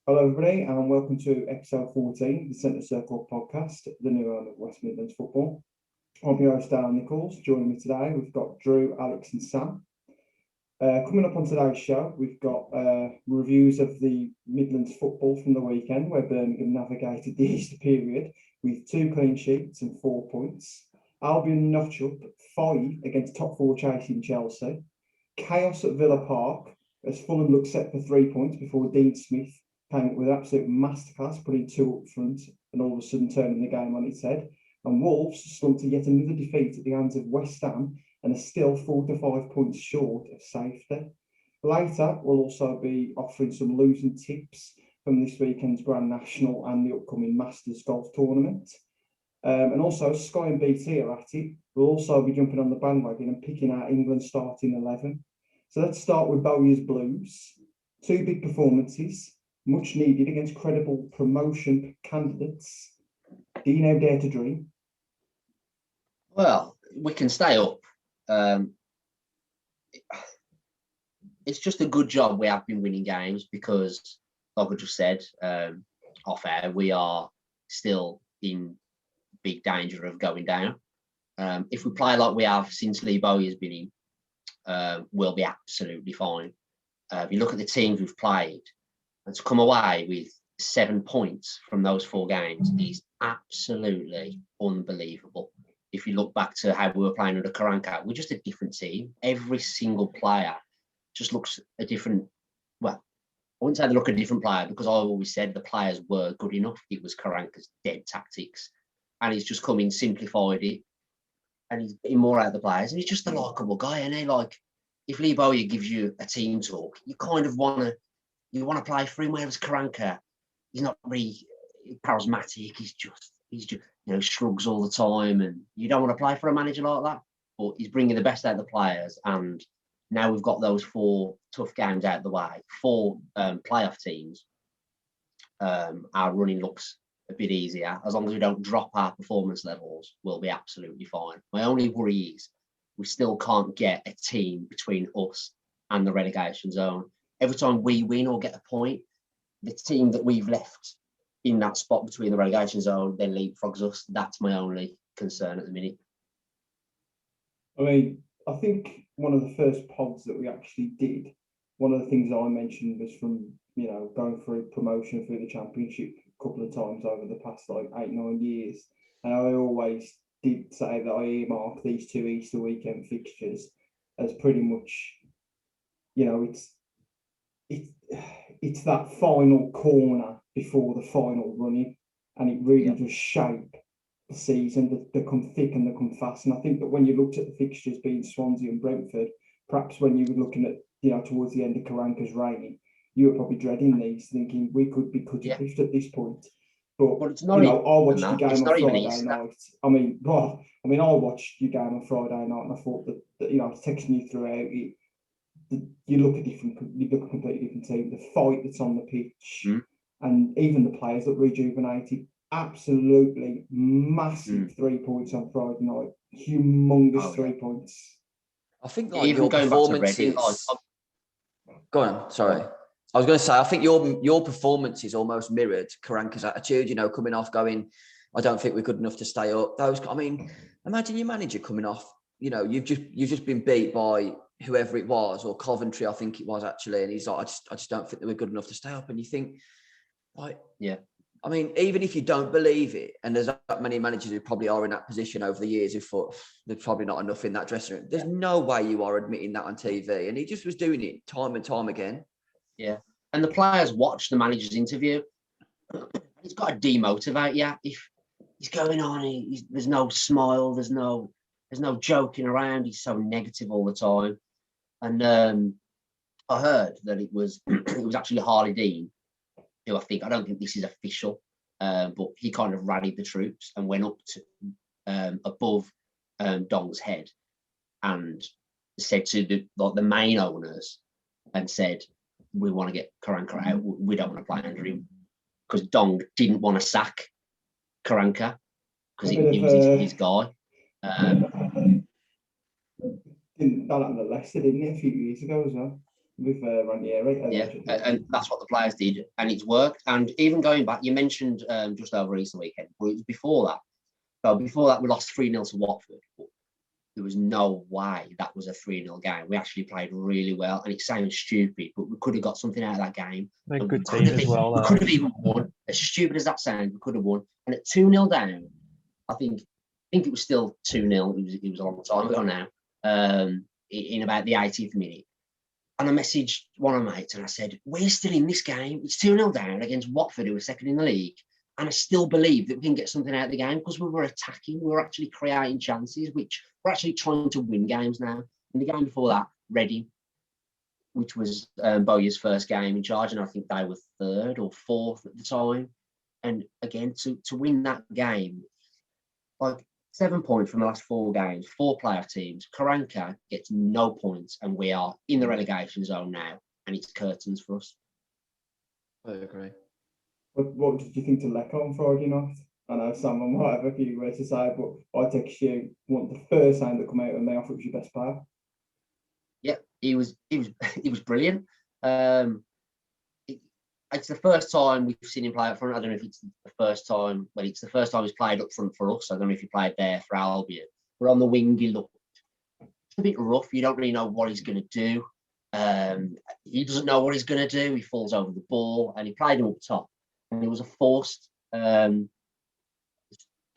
Hello, everybody, and welcome to episode 14, the Centre Circle podcast, the new home of West Midlands football. I'm your host, Dan Nichols. Joining me today, we've got Drew, Alex, and Sam. Coming up on today's show, we've got reviews of the Midlands football from the weekend, where Birmingham navigated the Easter period with 2 clean sheets and 4 points. Albion notch up 5 against top 4 chasing Chelsea. Chaos at Villa Park as Fulham looked set for 3 points before Dean Smith came with absolute masterclass, putting 2 up front and all of a sudden turning the game on its head. And Wolves slumped to yet another defeat at the hands of West Ham and are still 4 to 5 points short of safety. Later, we'll also be offering some losing tips from this weekend's Grand National and the upcoming Masters Golf Tournament. And also, Sky and BT are at it. We'll also be jumping on the bandwagon and picking out England's starting 11. So let's start with Bowyer's Blues. 2 big performances, much needed against credible promotion candidates. Do you now dare to dream? Well, we can stay up. It's just a good job we have been winning games because, like I just said, off air, we are still in big danger of going down. If we play like we have since Lee Bowyer's been in, we'll be absolutely fine. If you look at the teams we've played, and to come away with 7 points from those 4 games is absolutely unbelievable. If you look back to how we were playing under Karanka, we're just a different team. Every single player just looks a different, well, I wouldn't say they look a different player because I always said the players were good enough. It was Karanka's dead tactics. And he's just come in, simplified it, and he's getting more out of the players. And he's just a likeable guy, and like if Lee Bowyer gives you a team talk, you kind of want to play for him. Whereas Karanka, he's not really charismatic. He's just shrugs all the time, and you don't want to play for a manager like that. But he's bringing the best out of the players, and now we've got those 4 tough games out of the way, 4 playoff teams. Our running looks a bit easier. As long as we don't drop our performance levels, we'll be absolutely fine. My only worry is we still can't get a team between us and the relegation zone. Every time we win or get a point, the team that we've left in that spot between the relegation zone then leapfrogs us. That's my only concern at the minute. I mean, I think one of the first pods that we actually did, one of the things I mentioned was from, going through promotion through the Championship a couple of times over the past 8-9 years. And I always did say that I earmark these 2 Easter weekend fixtures as pretty much, it's that final corner before the final running, and it really does shape the season. They come thick and they come fast. And I think that when you looked at the fixtures being Swansea and Brentford, perhaps when you were looking at, towards the end of Karanka's reign, you were probably dreading these, thinking we could be cut adrift at this point. But it's not I watched the game on Friday night. I watched your game on Friday night, and I thought that texting you throughout it, you look a completely different team. The fight that's on the pitch, and even the players look rejuvenated. Absolutely massive 3 points on Friday night. Humongous 3 points. I think your performances. Go on, sorry. I was going to say, I think your performances almost mirrored Karanka's attitude. Coming off, going, I don't think we're good enough to stay up. Imagine your manager coming off. You've just been beat by whoever it was, or Coventry, I think it was actually, and he's like, I just don't think they were good enough to stay up. And you think, even if you don't believe it, and there's that many managers who probably are in that position over the years who thought there's probably not enough in that dressing room. There's no way you are admitting that on TV, and he just was doing it time and time again. Yeah, and the players watch the manager's interview. He's got to demotivate you. If he's going on, there's no smile, there's no joking around. He's so negative all the time. And I heard that it was actually Harley Dean, who I don't think this is official, but he kind of rallied the troops and went up to above Dong's head and said to the main owners and said, we want to get Karanka out. We don't want to play under him, because Dong didn't want to sack Karanka because he was his guy. That happened at Leicester, didn't it, a few years ago as well? with Ranieri. Yeah, and that's what the players did, and it's worked. And even going back, you mentioned just over Easter weekend, but it was before that. So before that, we lost 3-0 to Watford. But there was no way that was a 3-0 game. We actually played really well, and it sounds stupid, but we could have got something out of that game. They're a good team as well. We could have even won. As stupid as that sounds, we could have won. And at 2-0 down, I think it was still 2-0. It was a long time ago now. In about the 80th minute. And I messaged one of my mates and I said, we're still in this game. It's 2-0 down against Watford, who were second in the league. And I still believe that we can get something out of the game because we were attacking. We were actually creating chances, which we're actually trying to win games now. In the game before that, Reading, which was Bowyer's first game in charge, and I think they were third or fourth at the time. And again, to win that game, like 7 points from the last 4 games, 4 playoff teams. Karanka gets no points, and we are in the relegation zone now, and it's curtains for us. I agree. What did you think to Lecco on Friday night? I know someone might have a few words to say, but I text you, the first time that come out of me, I thought it was your best player. Yeah, he was brilliant. It's the first time we've seen him play up front. I don't know if it's the first time, but it's the first time he's played up front for us. I don't know if he played there for Albion. We're on the wing, he looked a bit rough. You don't really know what he's going to do. He doesn't know what he's going to do. He falls over the ball, and he played him up top. And it was a forced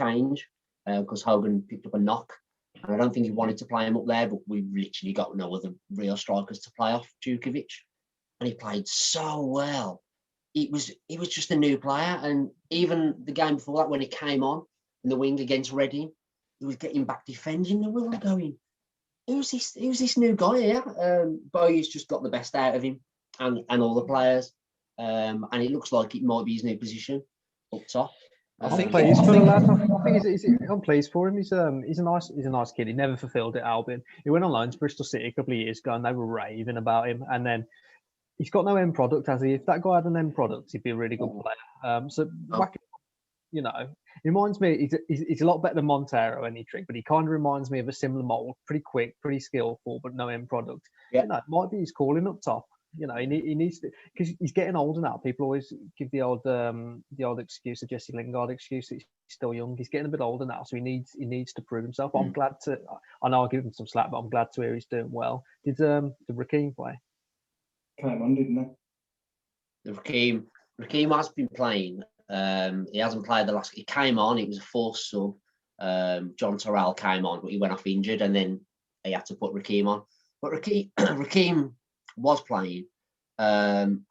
change because Hogan picked up a knock. And I don't think he wanted to play him up there, but we literally got no other real strikers to play off Djukovic. And he played so well. He was just a new player, and even the game before that, when he came on in the wing against Reading, he was getting back defending, and we were going, who's this new guy here? Bowyer's just got the best out of him and all the players, and it looks like it might be his new position up top. I'm pleased for the lad. I'm pleased for him. He's a nice kid. He never fulfilled it, Albion. He went on loan to Bristol City a couple of years ago, and they were raving about him, and then he's got no end product, has he? If that guy had an end product, he'd be a really good player. He reminds me, he's a lot better than Montero, any trick, but he kind of reminds me of a similar mould. Pretty quick, pretty skillful, but no end product. Yeah. It might be his calling up top. He needs to, because he's getting older now. People always give the old excuse, the Jesse Lingard excuse, that he's still young. He's getting a bit older now, so he needs to prove himself. I'm glad to. I know I'll give him some slack, but I'm glad to hear he's doing well. Did Raheem play? Came on, didn't he? Raheem has been playing. He hasn't played the last. He came on. It was a forced sub. John Terrell came on, but he went off injured, and then he had to put Raheem on. But Raheem was playing. I'm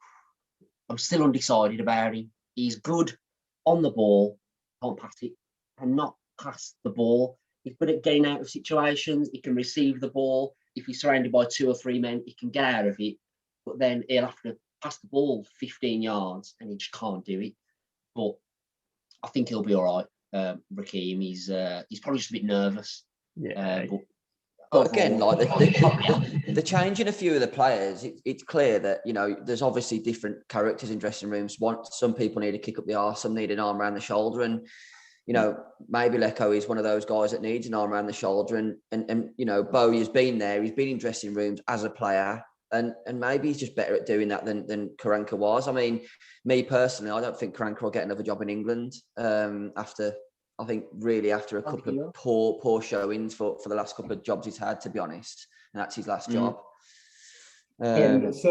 still undecided about him. He's good on the ball, can't pass it, cannot pass the ball. He's good at getting out of situations. He can receive the ball. If he's surrounded by 2 or 3 men, he can get out of it. But then he'll have to pass the ball 15 yards, and he just can't do it. But I think he'll be all right. Raheem, he's probably just a bit nervous. Yeah. But again, like the change in a few of the players, it's clear that, there's obviously different characters in dressing rooms. Some people need a kick up the arse, some need an arm around the shoulder, and maybe Lecco is one of those guys that needs an arm around the shoulder. And Bowyer's been there. He's been in dressing rooms as a player. And maybe he's just better at doing that than Karanka was. I mean, me personally, I don't think Karanka will get another job in England after a couple of poor showings for the last couple of jobs he's had, to be honest. And that's his last job. Karanka's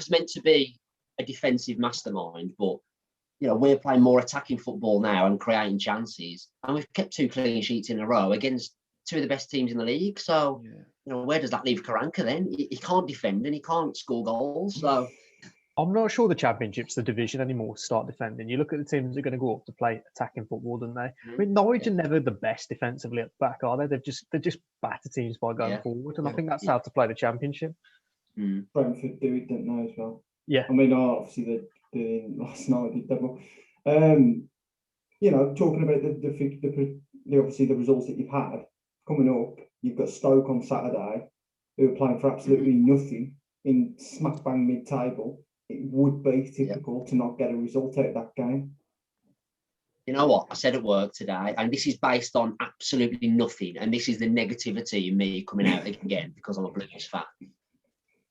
meant to be a defensive mastermind, but we're playing more attacking football now and creating chances. And we've kept 2 clean sheets in a row against 2 of the best teams in the league. So, where does that leave Karanka then? He can't defend and he can't score goals. So I'm not sure the Championship's the division anymore to start defending. You look at the teams that are going to go up to play attacking football, don't they? I mean, Norwich are never the best defensively at the back, are they? They're just batter teams by going forward, and I think that's how to play the Championship. Brentford do it, don't they, as well? Yeah. I mean, obviously they're doing last night, did double. Talking about the obviously the results that you've had coming up, you've got Stoke on Saturday, who are playing for absolutely nothing in smack bang mid-table. It would be typical to not get a result out of that game. You know what? I said at work today, and this is based on absolutely nothing, and this is the negativity in me coming out again because I'm a Blues fan.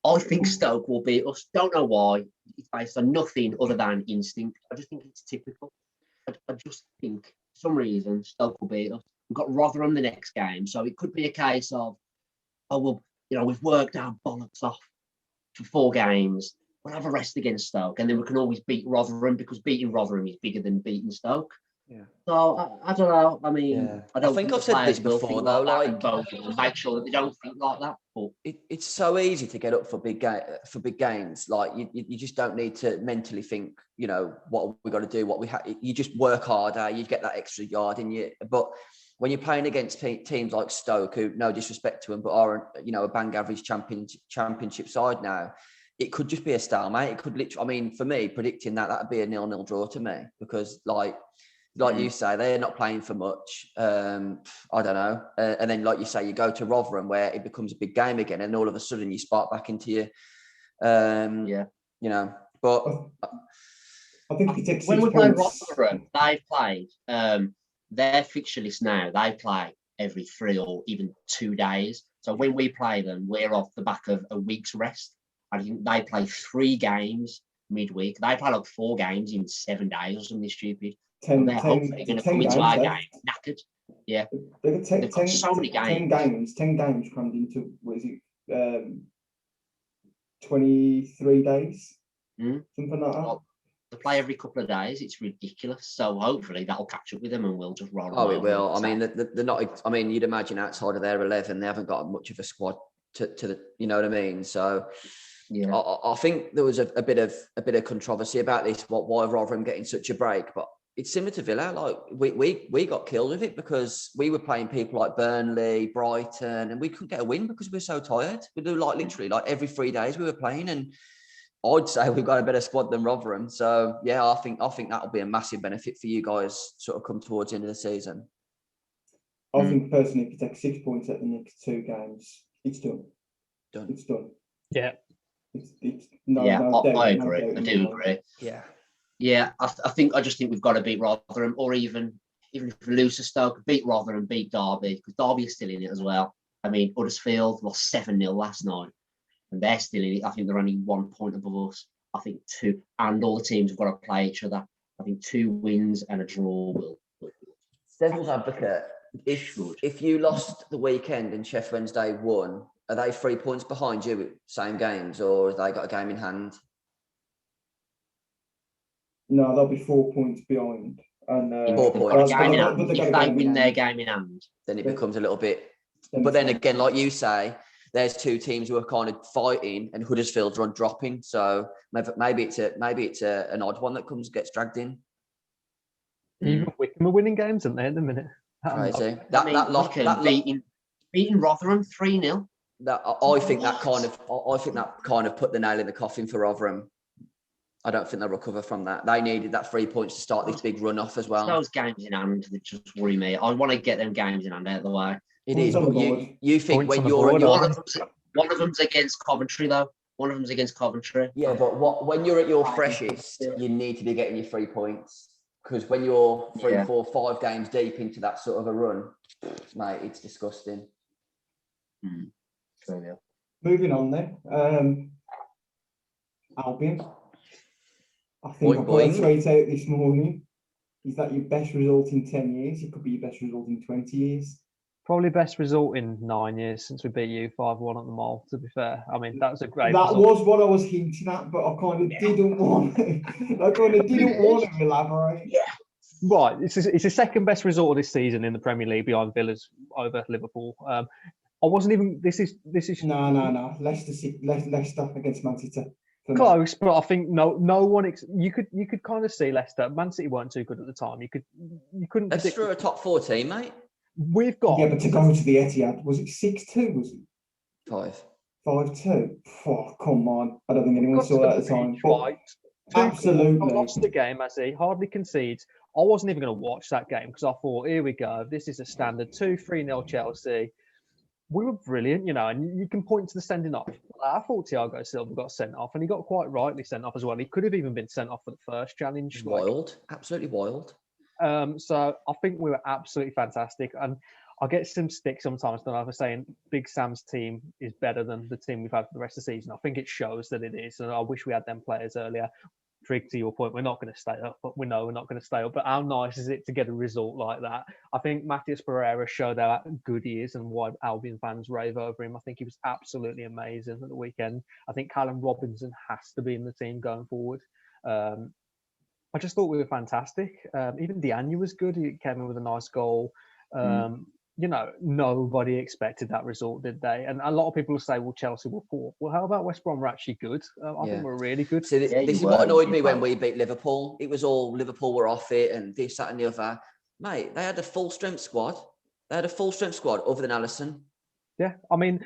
I think Stoke will beat us. Don't know why. It's based on nothing other than instinct. I just think it's typical. I just think, for some reason, Stoke will beat us. We've got Rotherham the next game, so it could be a case of, oh, well, we've worked our bollocks off for 4 games. We'll have a rest against Stoke, and then we can always beat Rotherham, because beating Rotherham is bigger than beating Stoke. Yeah. So I don't know. I mean, I don't think I've said this before, though. Like, make sure that they don't think like that. But it's so easy to get up for big games. Like you just don't need to mentally think, what we got to do, what we have. You just work harder. You get that extra yard in you. But when you're playing against teams like Stoke, who, no disrespect to them, but are a bang average championship side now, it could just be a stalemate. It could literally. I mean, for me, predicting that'd be a 0-0 draw to me, because like you say, they're not playing for much. I don't know. And then, like you say, you go to Rotherham, where it becomes a big game again, and all of a sudden you spark back into your, But I think it takes when we play Rotherham, they've played their fixture list now. They play every 3 or even 2 days. So when we play them, we're off the back of a week's rest. I think they play 3 games midweek. They play like 4 games in 7 days or something stupid. They're hopefully going to come into our game knackered. Yeah. They've got so many games. 10 games crammed into, what is it, 23 days? Something like that. They play every couple of days. It's ridiculous. So hopefully that'll catch up with them, and we'll just roll. Oh, it will. I mean, they're not. I mean, you'd imagine outside of their 11, they haven't got much of a squad to the. You know what I mean? So. Yeah, I think there was a bit of controversy about this. Why Rotherham getting such a break? But it's similar to Villa. Like we got killed with it, because we were playing people like Burnley, Brighton, and we couldn't get a win because we were so tired. We do literally every 3 days we were playing, and I'd say we've got a better squad than Rotherham. So yeah, I think that'll be a massive benefit for you guys sort of come towards the end of the season. I think personally, if you take 6 points at the next 2 games, it's done. It's done. Yeah. I agree. I do agree. Yeah. I just think we've got to beat Rotherham, or even if we lose to Stoke, beat Rotherham, beat Derby, because Derby is still in it as well. I mean, Huddersfield lost 7-0 last night, and they're still in it. I think they're only 1 point above us. I think 2, and all the teams have got to play each other. I think 2 wins and a draw will. Devil's advocate. If you lost the weekend and Sheffield Wednesday won, are they 3 points behind you with same games, or have they got a game in hand? No, they'll be 4 points behind. And 4 points. If they win their game in hand, then it becomes a little bit. But then again, like you say, there's 2 teams who are kind of fighting, and Huddersfield's run dropping. So maybe it's an odd one that gets dragged in. Even Wycombe are winning games, aren't they, at the minute? Crazy. Beating Rotherham 3-0. I think that kind of put the nail in the coffin for Rotherham. I don't think they'll recover from that. They needed that 3 points to start this big run off as well. Those games in hand that just worry me. I want to get them games in hand out of the way. It is, but you think when you're one of them's against Coventry though. One of them's against Coventry. Yeah, but when you're at your freshest, you need to be getting your 3 points, because when you're 3, 4, 5 games deep into that sort of a run, mate, it's disgusting. Moving on then, Albion. I think I put a tweet out this morning. Is that your best result in 10 years? It could be your best result in 20 years. Probably best result in 9 years since we beat you 5-1 at the Mall, to be fair. I mean, that was a great result. That was what I was hinting at, but I kind of didn't want to elaborate. Yeah. Right, it's the second best result of this season in the Premier League behind Villa's over Liverpool. I wasn't even. This is. No. Leicester against Man City. Close, but I think no one. You could kind of see Leicester. Man City weren't too good at the time. You couldn't. Leicester are a top 4 team, mate. We've got. Yeah, but to go to the Etihad, was it 6-2? Was it 5-2? Oh, come on! I don't think anyone saw that at the time. Right. Absolutely. Lost the game, as he hardly concedes. I wasn't even going to watch that game because I thought, here we go. This is a standard 2-3-0 Chelsea. We were brilliant, and you can point to the sending off. I thought Thiago Silva got sent off, and he got quite rightly sent off as well. He could have even been sent off for the first challenge. Wild, absolutely wild. So I think we were absolutely fantastic, and I get some stick sometimes, don't I, for saying Big Sam's team is better than the team we've had for the rest of the season. I think it shows that it is, and I wish we had them players earlier. Trig, to your point, we're not going to stay up, but we know we're not going to stay up. But how nice is it to get a result like that? I think Matheus Pereira showed how good he is and why Albion fans rave over him. I think he was absolutely amazing at the weekend. I think Callum Robinson has to be in the team going forward. I just thought we were fantastic. Even Diagne was good. He came in with a nice goal. You know, nobody expected that result, did they? And a lot of people will say, well, Chelsea were poor. Well, how about West Brom were actually good? I think we're really good. So this is what annoyed me when we beat Liverpool. It was all Liverpool were off it and this, that and the other. Mate, they had a full-strength squad. Other than Alisson. Yeah, I mean,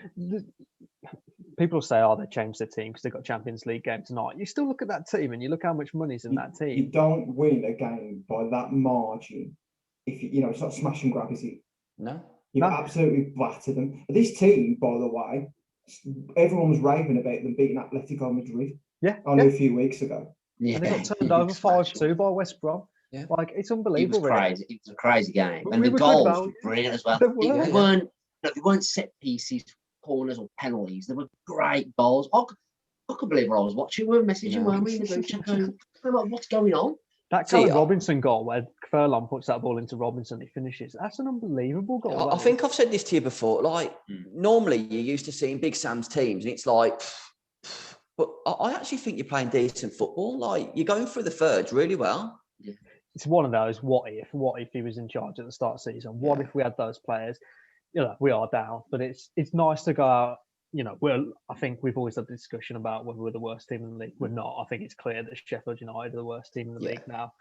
people say, oh, they changed their team because they got Champions League game tonight. You still look at that team and you look how much money's in that team. You don't win a game by that margin if you know it's not smash and grab, is it? No. You absolutely battered them. This team, by the way, everyone was raving about them beating Atletico Madrid. Only a few weeks ago. Yeah, and they got turned over 5-2 by West Brom. Yeah, like it's unbelievable. It was crazy. It was a crazy game, and the goals were brilliant as well. They weren't set pieces, corners, or penalties. They were great goals. I couldn't believe what I was watching. We were messaging, weren't we? What's going on? That Callum Robinson goal where Furlong puts that ball into Robinson, he finishes. That's an unbelievable goal. I think I've said this to you before. Like, normally you're used to seeing Big Sam's teams, and it's like, but I actually think you're playing decent football. Like, you're going through the thirds really well. Yeah. It's one of those, what if he was in charge at the start of the season? What if we had those players? You know, we are down, but it's nice to go out. You know, I think we've always had the discussion about whether we're the worst team in the league. We're not. I think it's clear that Sheffield United are the worst team in the league now.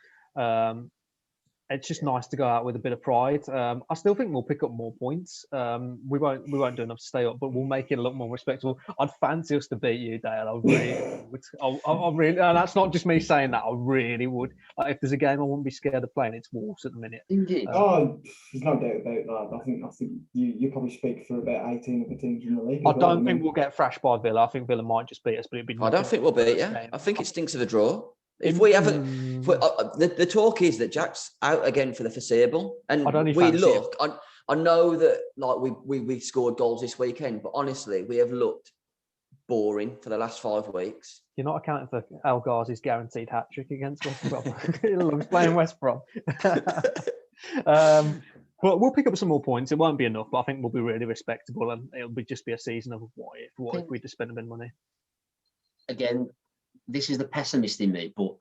It's just nice to go out with a bit of pride. I still think we'll pick up more points. We won't do enough to stay up, but we'll make it a lot more respectable. I'd fancy us to beat you, Dale. I really would. I really, and that's not just me saying that. I really would. Like, if there's a game I wouldn't be scared of playing, it's Wolves at the minute. Indeed. There's no doubt about that. I think you probably speak for about 18 of the teams in the league. I don't think we'll get thrashed by Villa. I think Villa might just beat us, but it'd be. I don't think we'll beat you. I think it stinks of a draw. If we haven't, the talk is that Jack's out again for the foreseeable, and we look. I know that like we scored goals this weekend, but honestly, we have looked boring for the last 5 weeks. You're not accounting for El Ghazi's guaranteed hat trick against West Brom. He loves playing West Brom. But we'll pick up some more points. It won't be enough, but I think we'll be really respectable, and it'll just be a season of what if we just spend a bit of money. Again, this is the pessimist in me, but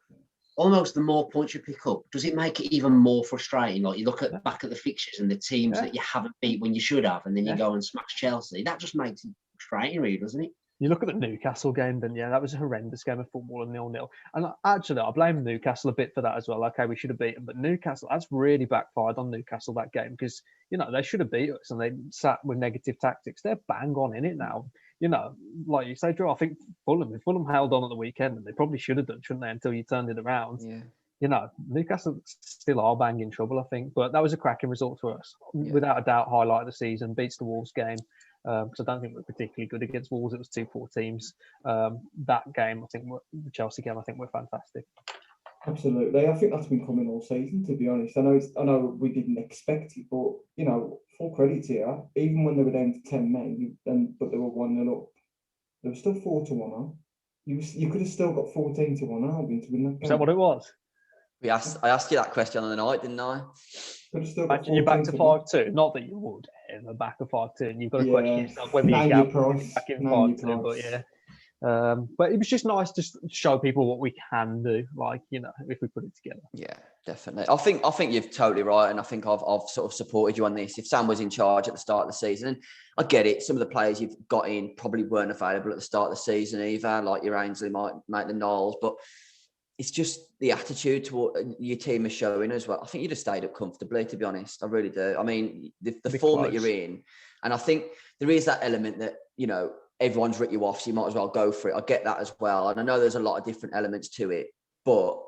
almost the more points you pick up, does it make it even more frustrating? Like, you look back at the fixtures and the teams that you haven't beat when you should have, and then you go and smash Chelsea. That just makes it frustrating, really, doesn't it? You look at the Newcastle game, then that was a horrendous game of football, and 0-0. And actually, I blame Newcastle a bit for that as well. Okay, we should have beaten, but Newcastle, that's really backfired on Newcastle that game, because they should have beat us, and they sat with negative tactics. They're bang on in it now. Like you say, Drew, I think Fulham held on at the weekend, and they probably should have done, shouldn't they, until you turned it around. Yeah. Newcastle still are bang in trouble, I think. But that was a cracking result for us. Yeah. Without a doubt, highlight of the season, beats the Wolves game. Because I don't think we're particularly good against Wolves. It was 2 poor teams. That game, the Chelsea game, I think we're fantastic. Absolutely. I think that's been coming all season, to be honest. I know we didn't expect it, but, full credit here. Even when they were down to 10 men, but they were 1-0 up, they were still 4-1 up. You could have still got 14-1 Albion to win that game. Is that what it was? I asked you that question on the night, didn't I? Imagine you're back to 5-2. Not that you would ever back to 5-2, and you've got to question yourself whether you can back in 5-2. But yeah. But it was just nice to show people what we can do, if we put it together. Yeah, definitely. I think you're totally right, and I think I've sort of supported you on this. If Sam was in charge at the start of the season, and I get it, some of the players you've got in probably weren't available at the start of the season either, like your Ainsley, Maitland-Niles, but it's just the attitude to what your team is showing as well. I think you'd have stayed up comfortably, to be honest. I really do. I mean, the form that you're in, and I think there is that element that, everyone's written you off, so you might as well go for it. I get that as well. And I know there's a lot of different elements to it, but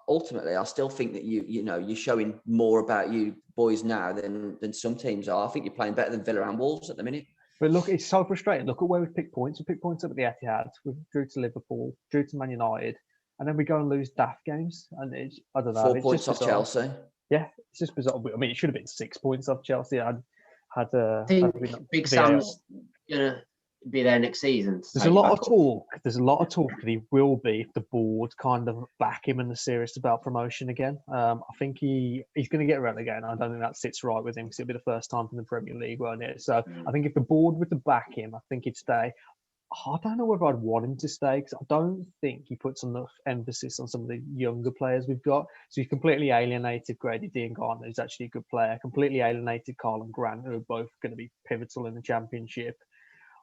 ultimately, I still think that you're showing more about you boys now than some teams are. I think you're playing better than Villa and Wolves at the minute. But look, it's so frustrating. Look at where we've picked points. We picked points up at the Etihad. We drew to Liverpool, drew to Man United, and then we go and lose daft games. And I don't know. 4 points off Chelsea. Yeah, it's just bizarre. I mean, it should have been 6 points off Chelsea. Had I think Big Sam's gonna be there next season. There's a lot of talk. There's a lot of talk that he will be if the board kind of back him and are serious about promotion again. I think he's going to get relegated. I don't think that sits right with him because it'll be the first time in the Premier League, won't it? So I think if the board were to back him, I think he'd stay. I don't know whether I'd want him to stay because I don't think he puts enough emphasis on some of the younger players we've got. So he's completely alienated Grady Diangana, who's actually a good player, completely alienated Karlan Grant, who are both going to be pivotal in the Championship.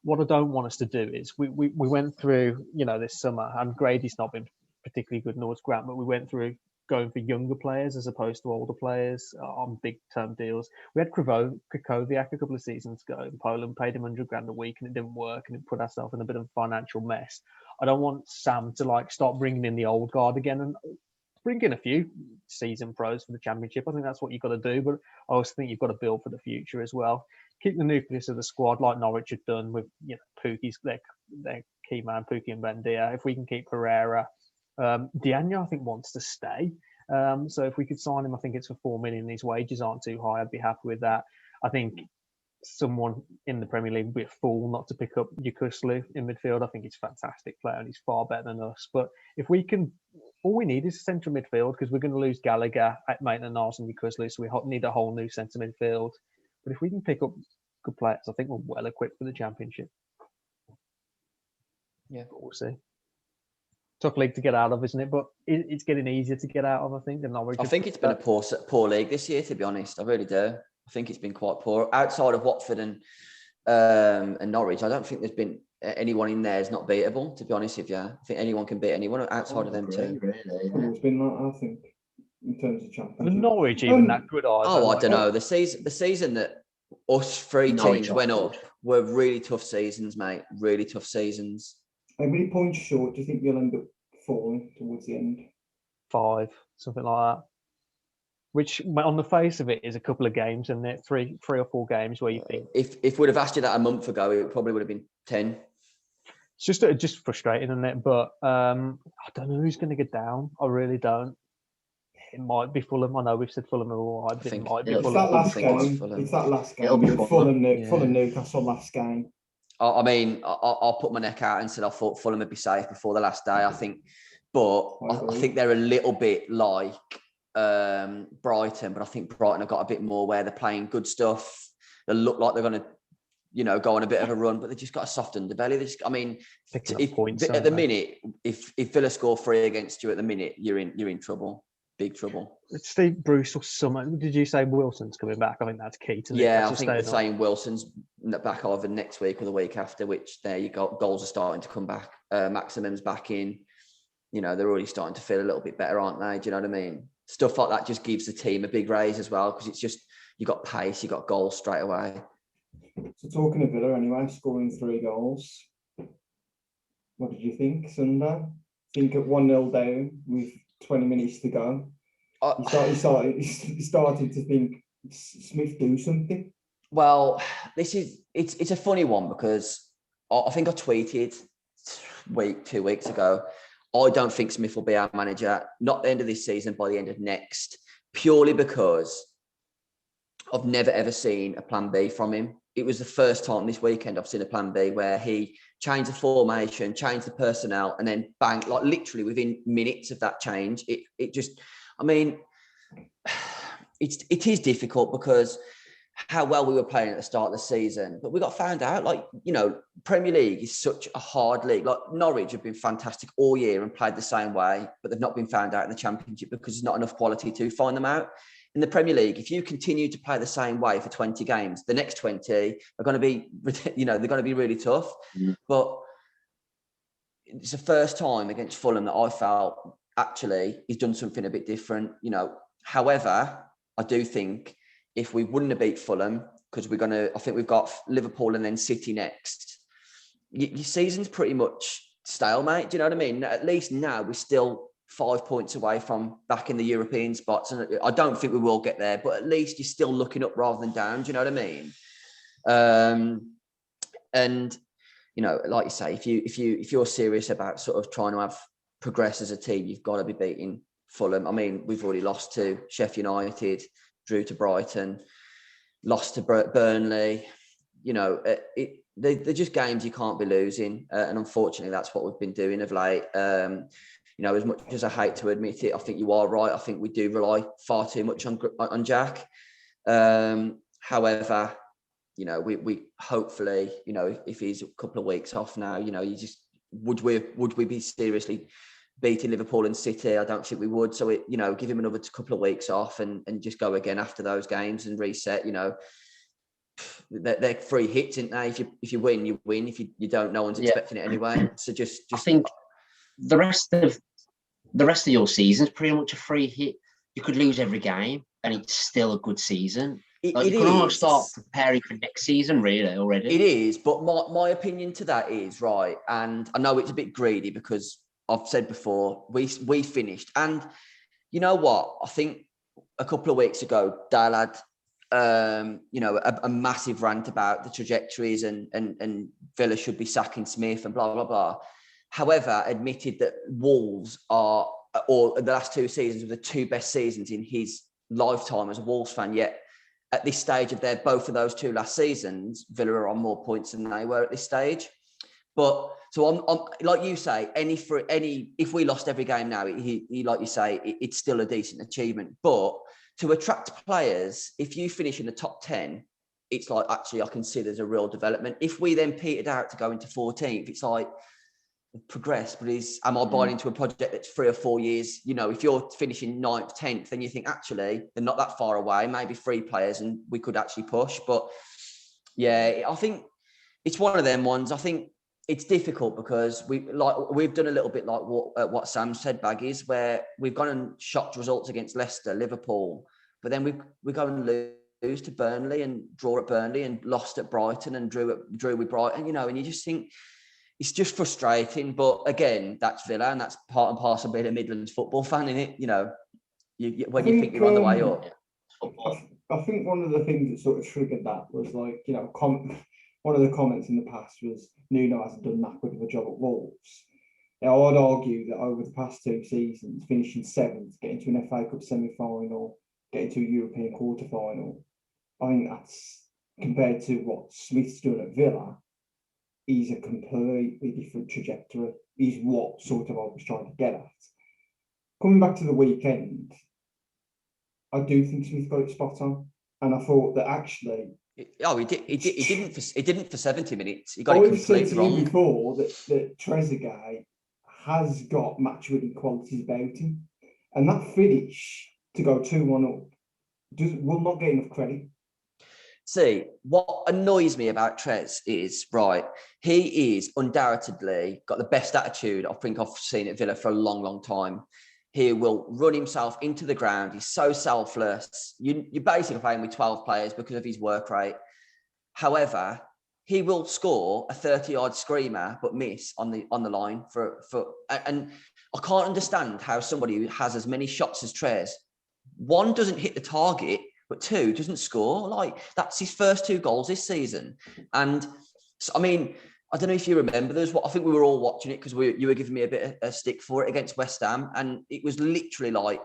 What I don't want us to do is we went through, this summer, and Grady's not been particularly good, nor has Grant, but we went through going for younger players as opposed to older players on big term deals. We had Krychowiak a couple of seasons ago in Poland, paid him $100,000 a week, and it didn't work, and it put ourselves in a bit of a financial mess. I don't want Sam to start bringing in the old guard again and bring in a few seasoned pros for the Championship. I think that's what you've got to do, but I also think you've got to build for the future as well. Keep the nucleus of the squad like Norwich have done with Pukki's their key man, Pukki and Buendia. If we can keep Pereira, Diagno I think wants to stay. So if we could sign him, I think it's for $4 million. His wages aren't too high. I'd be happy with that. I think someone in the Premier League would be a fool not to pick up Yokuslu in midfield. I think he's a fantastic player and he's far better than us. But if we can, all we need is a central midfield because we're going to lose Gallagher, Maitland-Niles and Yokuslu. So we need a whole new centre midfield. But if we can pick up good players, I think we're well equipped for the Championship. Yeah, but we'll see. Tough league to get out of, isn't it? But it's getting easier to get out of, I think. I think it's been a poor league this year, to be honest. I really do. I think it's been quite poor. Outside of Watford and Norwich, I don't think there's been anyone in there is not beatable, to be honest with you. I think anyone can beat anyone outside of them too. Really. It's been that, I think, in terms of Championship. Norwich even that good either. I don't know. The season that us three teams went up were really tough seasons, mate. Really tough seasons. How many points short do you think you'll end up falling towards the end? 5, something like that. Which, on the face of it, is a couple of games, and there three or four games where you think. If we'd have asked you that a month ago, it probably would have been 10. It's just frustrating, isn't it? But I don't know who's going to get down. I really don't. It might be Fulham. I know we've said Fulham are all right, but it might be Fulham. It's that last game. It'll be Fulham Newcastle last game. I mean, I'll put my neck out and said I thought Fulham would be safe before the last day. I think they're a little bit like Brighton, but I think Brighton have got a bit more where they're playing good stuff. They look like they're going to, go on a bit of a run, but they just got a soft underbelly. At the minute, if Villa score 3 against you at the minute, you're in trouble. Big trouble. Steve Bruce or someone. Did you say Wilson's coming back? I think that's key to I think they're saying Wilson's back either next week or the week after, which there you go. Goals are starting to come back. Maximum's back in. They're already starting to feel a little bit better, aren't they? Do you know what I mean? Stuff like that just gives the team a big raise as well because it's just, you got pace, you got goals straight away. So talking of Villa anyway, scoring 3 goals. What did you think Sunday? I think at 1-0 down with 20 minutes to go. You started to think Smith do something. Well, it's a funny one because I think I tweeted 2 weeks ago. I don't think Smith will be our manager, not the end of this season, by the end of next, purely because I've never ever seen a plan B from him. It was the first time this weekend I've seen a plan B where he changed the formation, changed the personnel, and then bang, like literally within minutes of that change, it just, I mean, it is difficult because how well we were playing at the start of the season, but we got found out. Like, Premier League is such a hard league. Like Norwich have been fantastic all year and played the same way, but they've not been found out in the Championship because there's not enough quality to find them out. In the Premier League, if you continue to play the same way for 20 games, the next 20 are going to be, they're going to be really tough. Mm. But it's the first time against Fulham that I felt actually he's done something a bit different. However, I do think if we wouldn't have beat Fulham, because I think we've got Liverpool and then City next, your season's pretty much stalemate. Do you know what I mean? At least now we're still 5 points away from back in the European spots. And I don't think we will get there, but at least you're still looking up rather than down. Do you know what I mean? And, like you say, if you're serious about sort of trying to progress as a team, you've got to be beating Fulham. I mean, we've already lost to Sheffield United, drew to Brighton. lost to Burnley. You know, they're just games you can't be losing, and unfortunately, that's what we've been doing of late. You know, as much as I hate to admit it, I think you are right. I think we do rely far too much on Jack. However, you know, we hopefully, you know, if he's a couple of weeks off now, you know, would we be seriously beating Liverpool and City? I don't think we would. So you know, give him another couple of weeks off and just go again after those games and reset. You know, they're free hits, aren't they? If you win, you win. If you don't, no one's expecting it anyway. So just I think the rest of your season is pretty much a free hit. You could lose every game and it's still a good season. You can almost start preparing for next season, really, already. It is, but my opinion to that is, right, and I know it's a bit greedy because I've said before, we finished. And you know what? I think a couple of weeks ago, Dale had, you know, a massive rant about the trajectories and Villa should be sacking Smith and blah, blah, blah. However, admitted that Wolves are, or the last 2 seasons, were the 2 best seasons in his lifetime as a Wolves fan, yet at this stage of both of those 2 last seasons, Villa are on more points than they were at this stage. But so I'm like you say, if we lost every game now, he like you say, it's still a decent achievement. But to attract players, if you finish in the top 10, it's like, actually I can see there's a real development. If we then petered out to go into 14th, it's like progress, but am I buying into a project that's 3 or 4 years? You know, if you're finishing 9th, 10th, then you think actually they're not that far away, maybe 3 players and we could actually push. But yeah, I think it's one of them ones. I think it's difficult because we've done a little bit like what Sam said, Baggies, where we've gone and shocked results against Leicester, Liverpool, but then we go and lose to Burnley and draw at Burnley and lost at Brighton and drew with Brighton, you know, and you just think, it's just frustrating, but again, that's Villa, and that's part and parcel of being a Midlands football fan, isn't it? You know, when you think you're on the way up. I think one of the things that sort of triggered that was like, you know, one of the comments in the past was Nuno hasn't done that good of a job at Wolves. Now, I'd argue that over the past 2 seasons, finishing 7th, getting to an FA Cup semi-final, getting to a European quarter-final, I think that's, compared to what Smith's done at Villa, he's a completely different trajectory. He's what sort of I was trying to get at. Coming back to the weekend, I do think Smith got it spot on, and I thought that actually. He didn't for 70 minutes. He got it completely wrong. Before that Trezeguet has got match-winning qualities about him, and that finish to go 2-1 up will not get enough credit. See, what annoys me about Trez is, right, he is undoubtedly got the best attitude I think I've seen at Villa for a long, long time. He will run himself into the ground. He's so selfless. You're basically playing with 12 players because of his work rate. However, he will score a 30-yard screamer but miss on the line and I can't understand how somebody who has as many shots as Trez, 1, doesn't hit the target, but 2, doesn't score. Like, that's his first 2 goals this season. And I mean, I don't know if you remember, I think we were all watching it because you were giving me a bit of a stick for it against West Ham, and it was literally like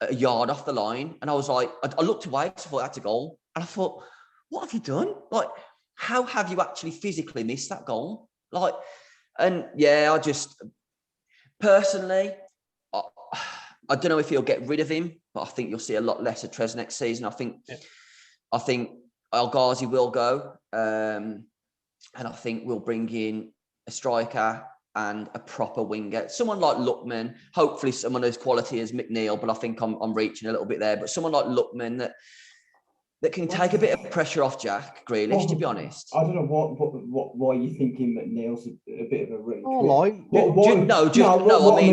a yard off the line. And I was like, I looked away because I thought that's a goal. And I thought, what have you done? Like, how have you actually physically missed that goal? Like, and yeah, I just, personally, I don't know if you'll get rid of him, but I think you'll see a lot less of Trez next season. I think El Ghazi will go. And I think we'll bring in a striker and a proper winger. Someone like Lookman, hopefully someone as quality as McNeil, but I think I'm reaching a little bit there. But someone like Lookman that can take a bit of pressure off Jack Grealish, to be honest. I don't know why you're thinking McNeil's a bit of a reach.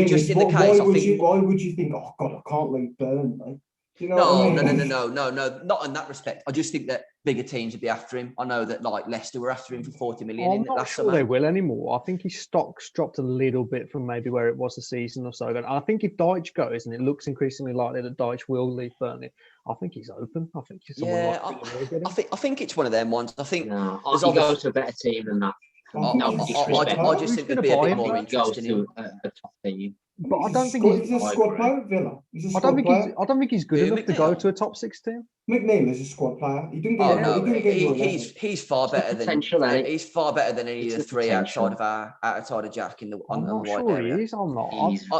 Just in the case, I think. Why would you think, oh God, I can't leave Burnley? You know No, not in that respect. I just think that bigger teams would be after him. I know that like Leicester were after him for 40 million. I'm not sure they will anymore. I think his stock's dropped a little bit from maybe where it was a season or so ago. And I think if Dyche goes, and it looks increasingly likely that Dyche will leave Burnley, I think he's open. I think he's someone I think it's one of them ones. I think he goes to a better team than that. I just think there'd be a bit more interest in him. A top team. But I don't think he's a squad player at Villa. I don't think he's good enough to go to a top 6 team. McNeil is a squad player. He didn't get he's far better than he's far better than any of the three outside of Jack in the on the wide area. He is. I'm not.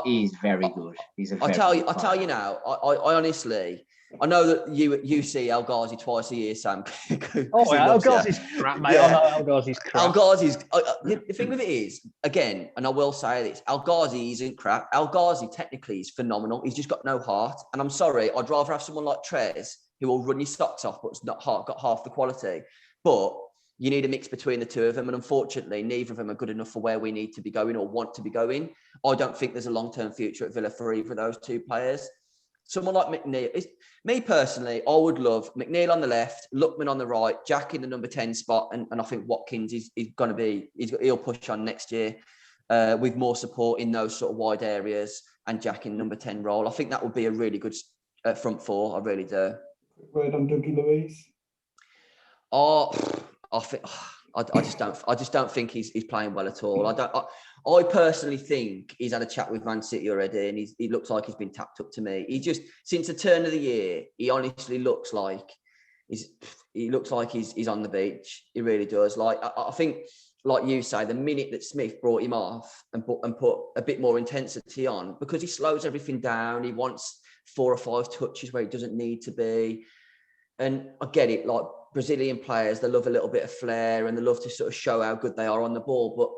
He's very good. I tell you now. I honestly. I know that you see El Ghazi twice a year, Sam. El Ghazi's crap, mate. Yeah. I know El Ghazi's crap. El Ghazi's the thing with it is, again, and I will say this: El Ghazi isn't crap. El Ghazi technically is phenomenal. He's just got no heart. And I'm sorry, I'd rather have someone like Trez who will run your socks off, but's not got half the quality. But you need a mix between the two of them, and unfortunately, neither of them are good enough for where we need to be going or want to be going. I don't think there's a long-term future at Villa for either of those two players. Someone like McNeil, me personally, I would love McNeil on the left, Lookman on the right, Jack in the number 10 spot, and I think Watkins is going to be, he'll push on next year with more support in those sort of wide areas, and Jack in number 10 role. I think that would be a really good front four. I really do. Word on Dougie Luiz. I just don't think he's playing well at all. I personally think he's had a chat with Man City already, and he looks like he's been tapped up to me. He just, since the turn of the year, he honestly looks like he's on the beach. He really does. Like I think, like you say, the minute that Smith brought him off and put a bit more intensity on, because he slows everything down. He wants 4 or 5 touches where he doesn't need to be. And I get it, like Brazilian players, they love a little bit of flair and they love to sort of show how good they are on the ball. But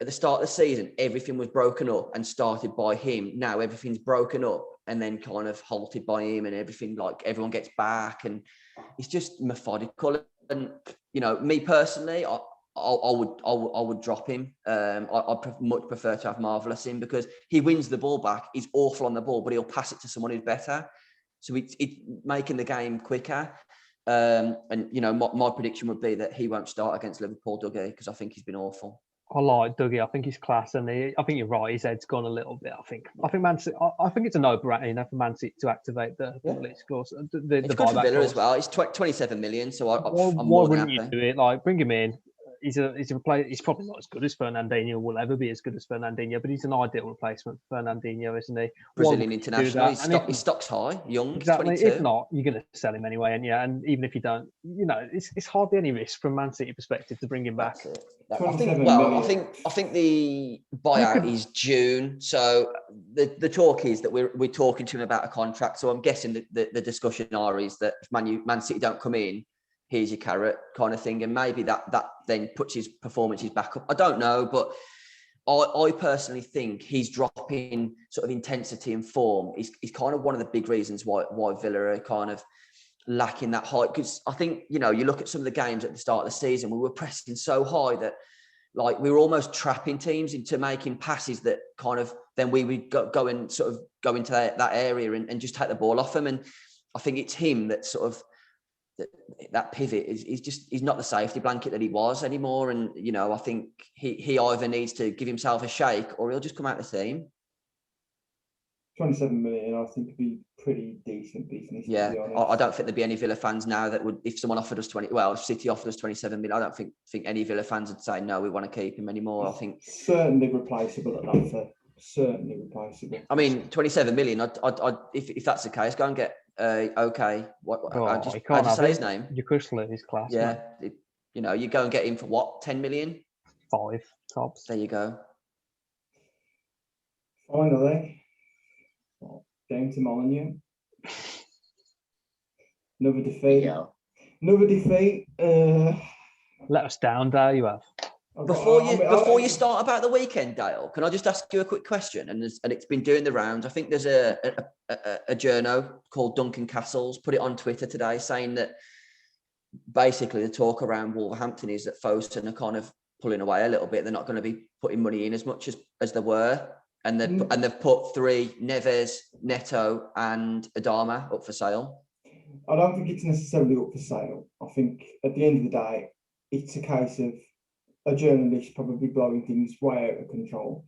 at the start of the season, everything was broken up and started by him. Now everything's broken up and then kind of halted by him, and everything, like everyone gets back, and it's just methodical. And you know, me personally, I would drop him. I'd much prefer to have Marvelous in, because he wins the ball back. He's awful on the ball, but he'll pass it to someone who's better. So it's making the game quicker. And you know, my prediction would be that he won't start against Liverpool, Dougie, because I think he's been awful. I like Dougie. I think he's class, and I think you're right. His head's gone a little bit. I think Man City. I think it's a no-brainer for Man City to activate the release clause. It's good for Villa as well. It's 27 million, so I'm why more than wouldn't happy. You do it? Like, bring him in. He's a player. He's probably not as good as Fernandinho. Will ever be as good as Fernandinho, but he's an ideal replacement for Fernandinho, isn't he? Brazilian international. His stock's high, young. Exactly. 22. If not, you're going to sell him anyway, and even if you don't, you know, it's hardly any risk from Man City perspective to bring him back. I think the buyout is June. So the talk is that we're talking to him about a contract. So I'm guessing that the discussion is that if Man City don't come in, here's your carrot kind of thing. And maybe that then puts his performances back up. I don't know, but I personally think he's dropping sort of intensity and form. He's kind of one of the big reasons why Villa are kind of lacking that height. Because I think, you know, you look at some of the games at the start of the season, we were pressing so high that like we were almost trapping teams into making passes that kind of then we would go into that area and just take the ball off them. And I think it's him that sort of that pivot he's not the safety blanket that he was anymore. And you know, I think he either needs to give himself a shake or he'll just come out of the team. 27 million, I think, would be pretty decent. Yeah, I don't think there'd be any Villa fans now that would, if someone offered us if City offered us 27 million, I don't think any Villa fans would say no, we want to keep him anymore. I think certainly replaceable at that fair. Certainly replaceable. I mean, 27 million. If that's the case, go and get okay. How do you say his name? Yukusla, his class. Yeah, you know, you go and get him for what? 10 million. 5 tops. There you go. Finally, game to Molineux. Another defeat. Yeah. Another defeat. Let us down, Dale. You have. Before you start about the weekend, Dale, can I just ask you a quick question? And it's been doing the rounds. I think there's a journo called Duncan Castles put it on Twitter today, saying that basically the talk around Wolverhampton is that Fosun are kind of pulling away a little bit. They're not going to be putting money in as much as they were, and they've put 3 Neves, Neto, and Adama up for sale. I don't think it's necessarily up for sale. I think at the end of the day, it's a case of a journalist probably blowing things way out of control.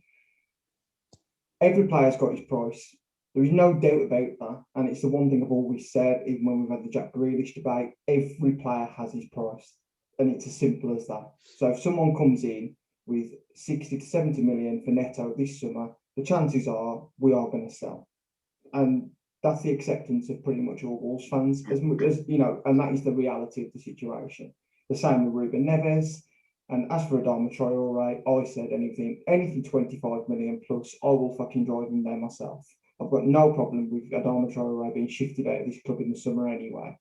Every player's got his price. There is no doubt about that. And it's the one thing I've always said, even when we've had the Jack Grealish debate, every player has his price. and it's as simple as that. So if someone comes in with 60 to 70 million for Neto this summer, the chances are we are going to sell. And that's the acceptance of pretty much all Wolves fans, as much as, you know, and that is the reality of the situation. The same with Ruben Neves. And as for Adama Traore, I said anything 25 million plus, I will fucking drive him there myself. I've got no problem with Adama Traore being shifted out of this club in the summer anyway.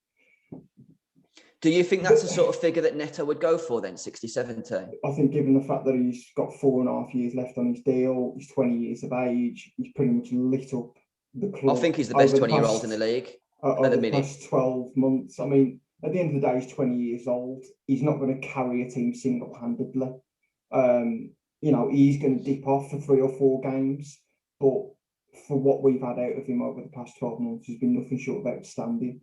Do you think that's the sort of figure that Neto would go for then, 60, 70? I think given the fact that he's got 4.5 years left on his deal, he's 20 years of age, he's pretty much lit up the club. I think he's the best 20-year-old in the league at the minute. Past 12 months. I mean, at the end of the day, he's 20 years old. He's not going to carry a team single-handedly. You know, he's going to dip off for 3 or 4 games, but for what we've had out of him over the past 12 months, he's been nothing short of outstanding.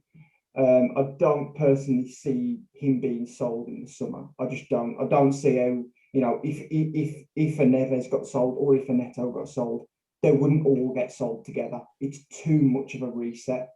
I don't personally see him being sold in the summer. I just don't. I don't see how, you know, if a Neves got sold or if a Neto got sold, they wouldn't all get sold together. It's too much of a reset.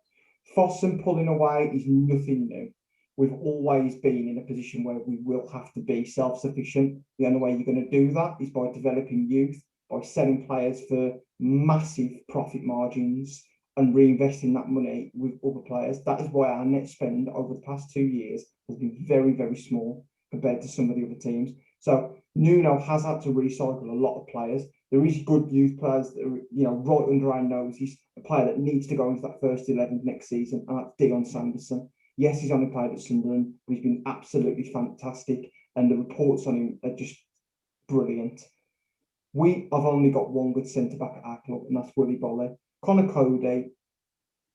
Fossum pulling away is nothing new. We've always been in a position where we will have to be self-sufficient. The only way you're going to do that is by developing youth, by selling players for massive profit margins and reinvesting that money with other players. That is why our net spend over the past 2 years has been very, very small compared to some of the other teams. So Nuno has had to recycle a lot of players. There is good youth players that are, you know, right under our nose. He's a player that needs to go into that first 11 next season, and that's Dion Sanderson. Yes, he's only played at Sunderland, but he's been absolutely fantastic, and the reports on him are just brilliant. We have only got one good centre-back at our club, and that's Willy Boly. Conor Cody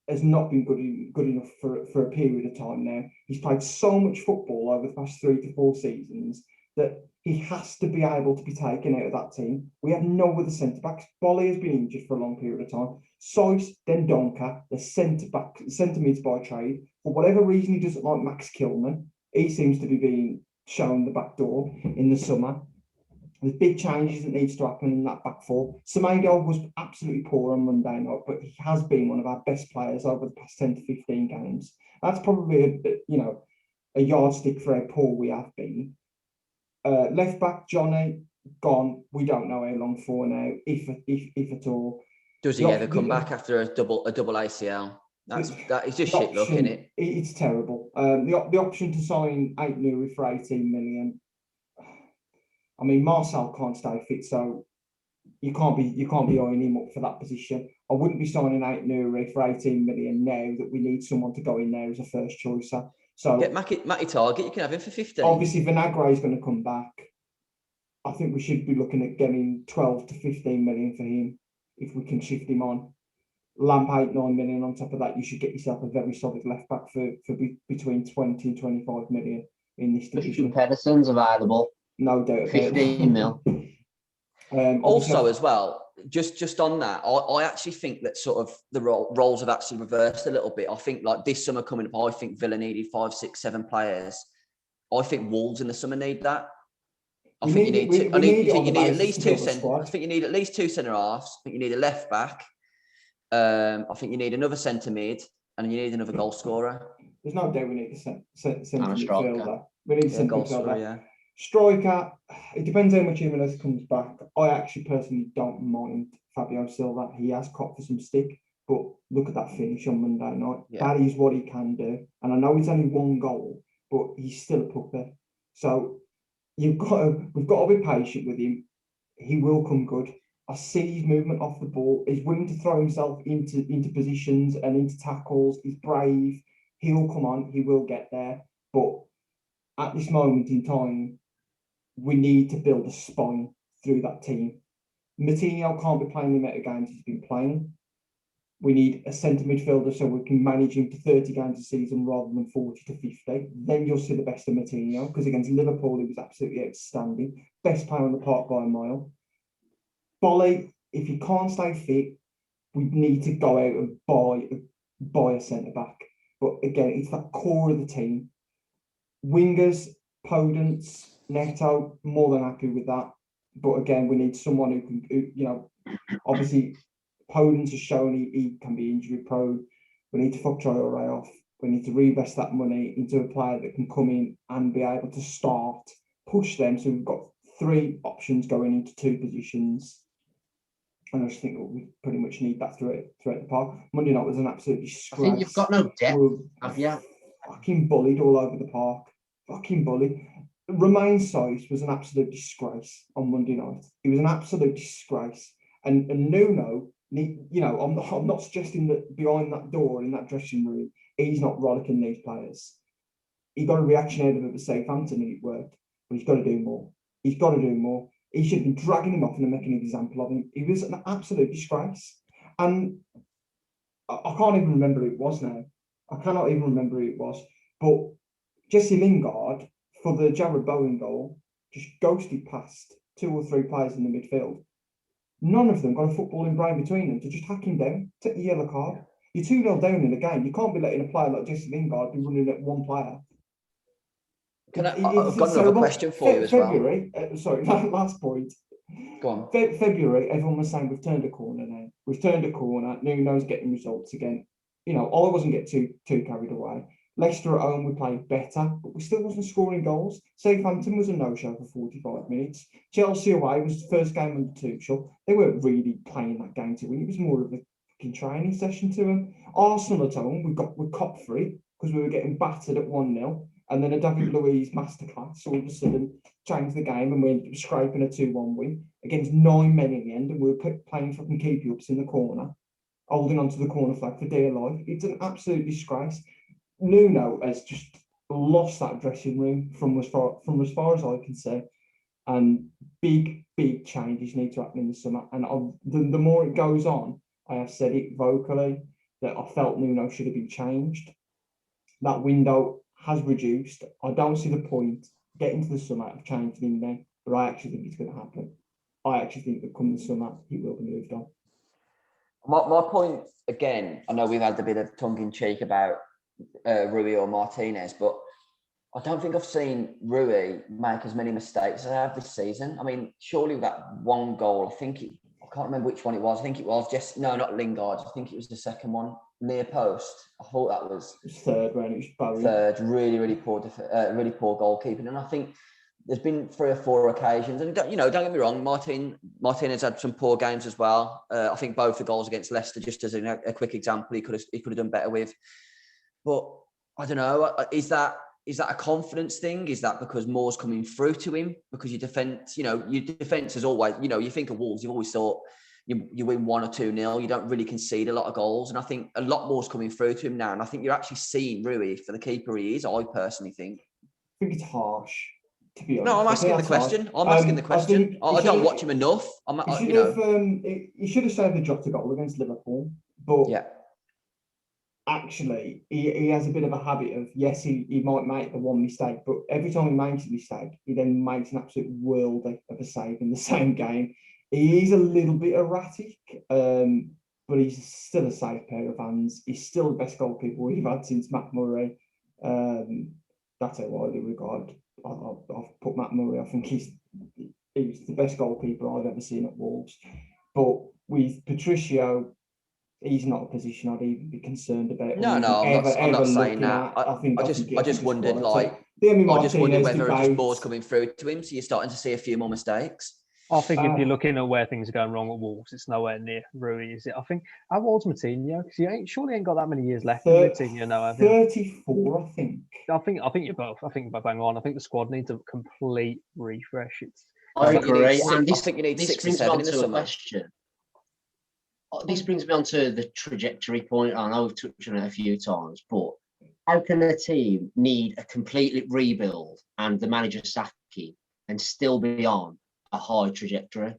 has not been good enough for a period of time now. He's played so much football over the past 3 to 4 seasons that he has to be able to be taken out of that team. We have no other centre-backs. Boly has been injured for a long period of time. Sois, then Donker, the centre-mids by trade. For whatever reason, he doesn't like Max Kilman. He seems to be being shown the back door in the summer. There's big changes that needs to happen in that back four. Semedo was absolutely poor on Monday night, but he has been one of our best players over the past 10 to 15 games. That's probably a yardstick for how poor we have been. Left back Johnny gone. We don't know how long for now, if at all. Does he ever come back after a double ACL? That is just shit luck, isn't it? It's terrible. The option to sign Ait-Nouri for 18 million. I mean, Marcel can't stay fit, so you can't be eyeing him up for that position. I wouldn't be signing Ait-Nouri for 18 million now that we need someone to go in there as a first choicer. So get Matty Target, you can have him for 15. Obviously, Vinagre is going to come back. I think we should be looking at getting 12 to 15 million for him if we can shift him on. Lamp 8-9 million on top of that. You should get yourself a very solid left back for between 20 and 25 million in this division. Pedersen's available. No doubt. 15 mil. Also, as well, just on that, I actually think that sort of the roles have actually reversed a little bit. I think like this summer coming up, I think Villa needed 5, 6, 7 players. I think Wolves in the summer need that. I think you need at least 2 centre. I think you need at least 2 centre halves. I think you need a left back. I think you need another centre mid, and you need another goal scorer. There's no doubt we need a centre midfielder. We need a centre midfielder. Yeah. Striker, it depends how much Jimenez comes back. I actually personally don't mind Fabio Silva. He has caught for some stick, but look at that finish on Monday night. Yeah. That is what he can do. And I know he's only 1 goal, but he's still a puppet. So we've got to be patient with him. He will come good. I see his movement off the ball. He's willing to throw himself into positions and into tackles. He's brave. He'll come on. He will get there. But at this moment in time, we need to build a spine through that team. Moutinho can't be playing the amount of games he's been playing. We need a centre midfielder so we can manage him to 30 games a season rather than 40 to 50. Then you'll see the best of Moutinho, because against Liverpool, he was absolutely outstanding. Best player on the park by a mile. Boly, if he can't stay fit, we need to go out and buy a centre-back. But again, it's that core of the team. Wingers, Podence, Neto, more than happy with that. But again, we need someone who can, obviously Podence has shown he can be injury prone. We need to fuck Traore off. We need to reinvest that money into a player that can come in and be able to start, push them. So we've got 3 options going into 2 positions. And I just think we pretty much need that throughout the park. Monday night was an absolute disgrace. I think you've got no depth, have you? Fucking bullied all over the park. Fucking bullied. Romain Saïss was an absolute disgrace on Monday night. He was an absolute disgrace. And Nuno, I'm not suggesting that behind that door in that dressing room, he's not rollicking these players. He got a reaction out of it at Southampton and it worked. But he's got to do more. He's got to do more. He should have been dragging him off and making an example of him. He was an absolute disgrace. And I can't even remember who it was now. I cannot even remember who it was. But Jesse Lingard, for the Jarrod Bowen goal, just ghosted past 2 or 3 players in the midfield. None of them got a footballing brain between them to just hack him down, take the yellow card. You're 2-0 down in the game. You can't be letting a player like Jesse Lingard be running at one player. I've got another question for you as February, well. Last point. Go on. February, everyone was saying we've turned a corner now. We've turned a corner. Nuno's getting results again. I wasn't getting too carried away. Leicester at home, we played better, but we still wasn't scoring goals. Southampton was a no-show for 45 minutes. Chelsea away was the first game under Tuchel. They weren't really playing that game to win. It was more of a fucking training session to them. Arsenal at home, we copped for it because we were getting battered at 1-0. And then a David Luiz masterclass all of a sudden changed the game and we ended up scraping a 2-1 win against 9 men in the end. And we were playing fucking keepy-ups in the corner, holding onto the corner flag for dear life. It's an absolute disgrace. Nuno has just lost that dressing room from as far as I can see. And big changes need to happen in the summer. And the more it goes on, I have said it vocally, that I felt Nuno should have been changed. That window has reduced. I don't see the point getting to the summer of changing him then, but I actually think it's going to happen. I actually think that come the summer, he will be moved on. My point, again, I know we've had a bit of tongue-in-cheek about Rui or Martinez, but I don't think I've seen Rui make as many mistakes as I have this season. I mean, surely with that one goal, I can't remember which one it was. I think it was not Lingard. I think it was the second one, near post. I thought that was third when it was Bowie. Third, really poor goalkeeping. And I think there's been 3 or 4 occasions, and don't get me wrong, Martinez had some poor games as well. I think both the goals against Leicester, just as a quick example, he could have done better with. But I don't know. Is that a confidence thing? Is that because more's coming through to him? Because your defence is always, you think of Wolves, you've always thought you win 1 or 2-0, you don't really concede a lot of goals. And I think a lot more's coming through to him now. And I think you're actually seeing Rui for the keeper he is, I personally think. I think it's harsh, to be honest. No, I'm asking the question. I don't watch him enough. He should have saved the Jota goal against Liverpool. But yeah. Actually, he has a bit of a habit of, yes, he might make the one mistake, but every time he makes a mistake, he then makes an absolute world of a save in the same game. He is a little bit erratic, but he's still a safe pair of hands. He's still the best goalkeeper we've had since Matt Murray. That's how I regard. I've put Matt Murray. I think he's the best goalkeeper I've ever seen at Wolves. But with Patricio, he's not a position I'd even be concerned about. No, I'm not saying that. I just wondered whether just coming through to him, so you're starting to see a few more mistakes. I think if you're looking at where things are going wrong at Wolves, it's nowhere near Rui, is it? I think, how old's Moutinho? Because he ain't got that many years left. Moutinho, no, 34, I think. I think you're both. I think bang on. I think the squad needs a complete refresh. I agree. And I think you need 6 or 7 in the summer. This brings me on to the trajectory point. I know we've touched on it a few times, but how can a team need a complete rebuild and the manager sacking and still be on a high trajectory?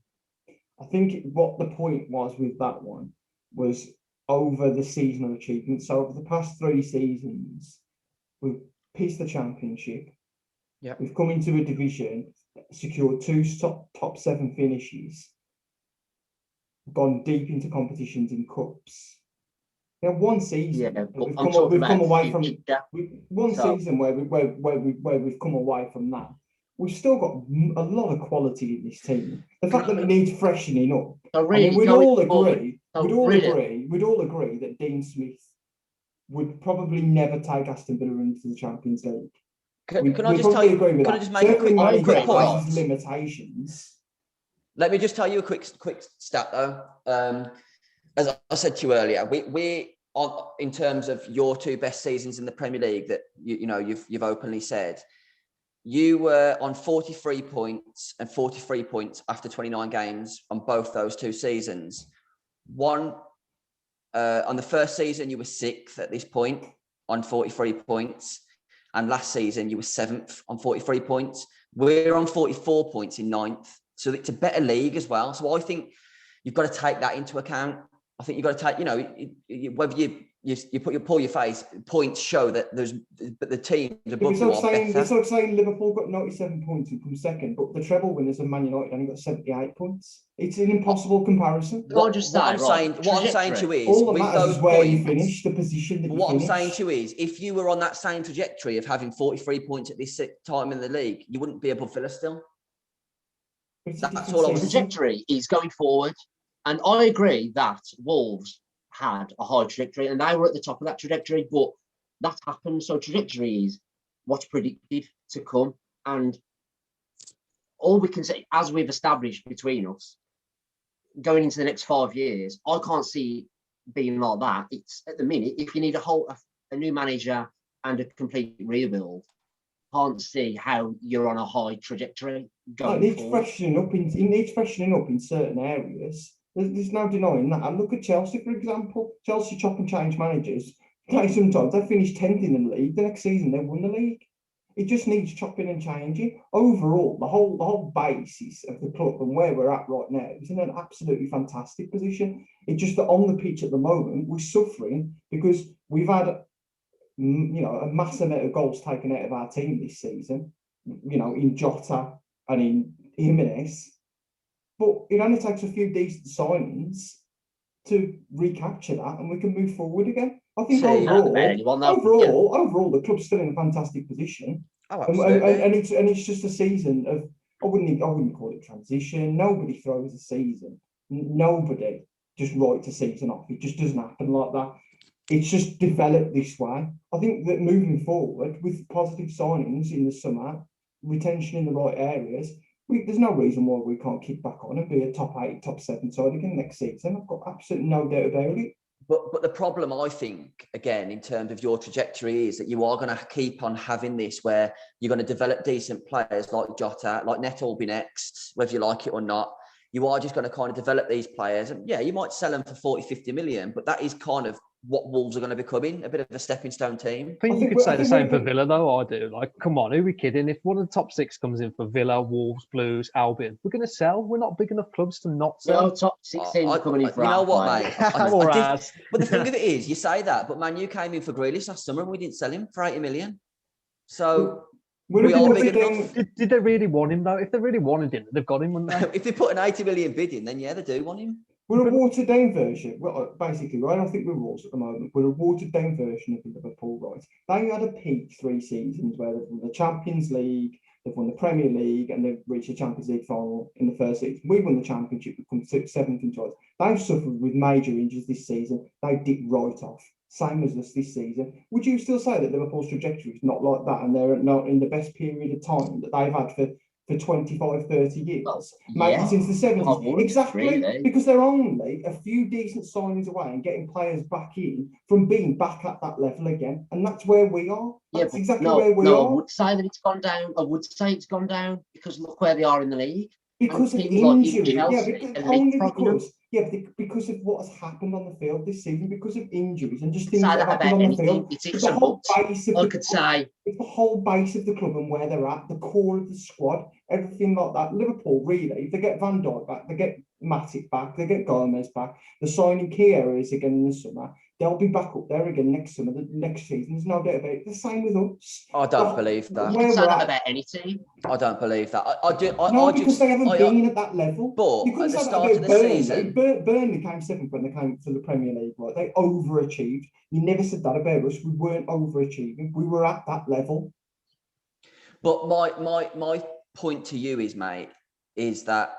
I think what the point was with that one was over the seasonal achievements. So over the past 3 seasons, we've pieced the championship. Yeah, we've come into a division, secured 2 top 7 finishes, gone deep into competitions in cups. Yeah, one season. Yeah, we've come away from one season where we've come away from that. We've still got a lot of quality in this team. The fact that it needs freshening up. We'd all agree that Dean Smith would probably never take Aston Villa into the Champions League. Can I just tell you? Can I just make a quick point? Limitations. Let me just tell you a quick stat though. As I said to you earlier, we on in terms of your two best seasons in the Premier League that you've openly said, you were on 43 points and 43 points after 29 games on both those two seasons. On the first season, you were 6th at this point on 43 points. And last season, you were 7th on 43 points. We're on 44 points in 9th. So it's a better league as well. So I think you've got to take that into account. I think you've got to take, whether you pull your face, points show that the teams above you are better. It's like saying Liverpool got 97 points and come second, but the treble winners of Man United only got 78 points. It's an impossible comparison. What I'm saying to you is, all that matters is where you finish, the position that you finish. I'm saying to you is, if you were on that same trajectory of having 43 points at this time in the league, you wouldn't be above Villa still. That's all. The trajectory is going forward. And I agree that Wolves had a high trajectory and they were at the top of that trajectory, but that happened. So trajectory is what's predicted to come. And all we can say, as we've established between us, going into the next 5 years, I can't see it being like that. It's at the minute, if you need a new manager and a complete rebuild, can't see how you're on a high trajectory going forward. It needs freshening up in certain areas. There's no denying that. And look at Chelsea, for example. Chelsea chop and change managers. Sometimes they finish 10th in the league. The next season they won the league. It just needs chopping and changing. Overall, the whole basis of the club and where we're at right now is in an absolutely fantastic position. It's just that on the pitch at the moment we're suffering because we've had a massive amount of goals taken out of our team this season. In Jota and in Jimenez. But it only takes a few decent signings to recapture that, and we can move forward again. I think overall, the club's still in a fantastic position. Oh, absolutely. And it's just a season of I wouldn't call it transition. Nobody throws a season. Nobody just writes a season off. It just doesn't happen like that. It's just developed this way. I think that moving forward with positive signings in the summer, retention in the right areas. There's no reason why we can't kick back on and be a top 8, top 7 side again next season. I've got absolutely no doubt about it. But the problem, I think, again, in terms of your trajectory is that you are going to keep on having this where you're going to develop decent players like Jota, like Neto will be next, whether you like it or not. You are just going to kind of develop these players. And yeah, you might sell them for 40, 50 million, but that is kind of what Wolves are going to be becoming, a bit of a stepping stone team. I think you could say the same for Villa, though. I do. Like, come on, who are we kidding? If one of the top 6 comes in for Villa, Wolves, Blues, Albion, we're going to sell. We're not big enough clubs to not sell. No, top 6 teams are coming in for. You know what, mate? But the thing of it is, you say that, but Man U came in for Grealish last summer and we didn't sell him for 80 million. So we are big enough. Did they really want him, though? If they really wanted him, they've got him, wouldn't they? If they put an 80 million bid in, then yeah, they do want him. We're a watered-down version. Well, basically, I don't think we're Wolves at the moment. We're a watered-down version of Liverpool, right? They had a peak 3 seasons where they've won the Champions League, they've won the Premier League, and they've reached the Champions League final in the first season. We won the Championship, we've come 7th in twice. They've suffered with major injuries this season. They dipped right off. Same as us this season. Would you still say that Liverpool's trajectory is not like that and they're not in the best period of time that they've had for 25, 30 years, maybe since the 70s. Exactly, really. Because they're only a few decent signings away and getting players back in from being back at that level again. And that's where we are. That's exactly where we are. I would say that it's gone down. I would say it's gone down because look where they are in the league. Because of injury. Because of what has happened on the field this season, because of injuries and just things that happened on the field. It's the whole base of it's the whole base of the club and where they're at, the core of the squad, everything like that. Liverpool, really, if they get Van Dijk back, they get Matic back, they get Gomez back, they're signing key areas again in the summer. They'll be back up there again next summer, the next season. There's no doubt about it. The same with us. I don't believe that. You can say that about any team. I don't believe that. Because they haven't been at that level. But at the start of the season, Burnley came 7th when they came to the Premier League. Right? They overachieved. You never said that about us. We weren't overachieving. We were at that level. But my point to you is, mate, is that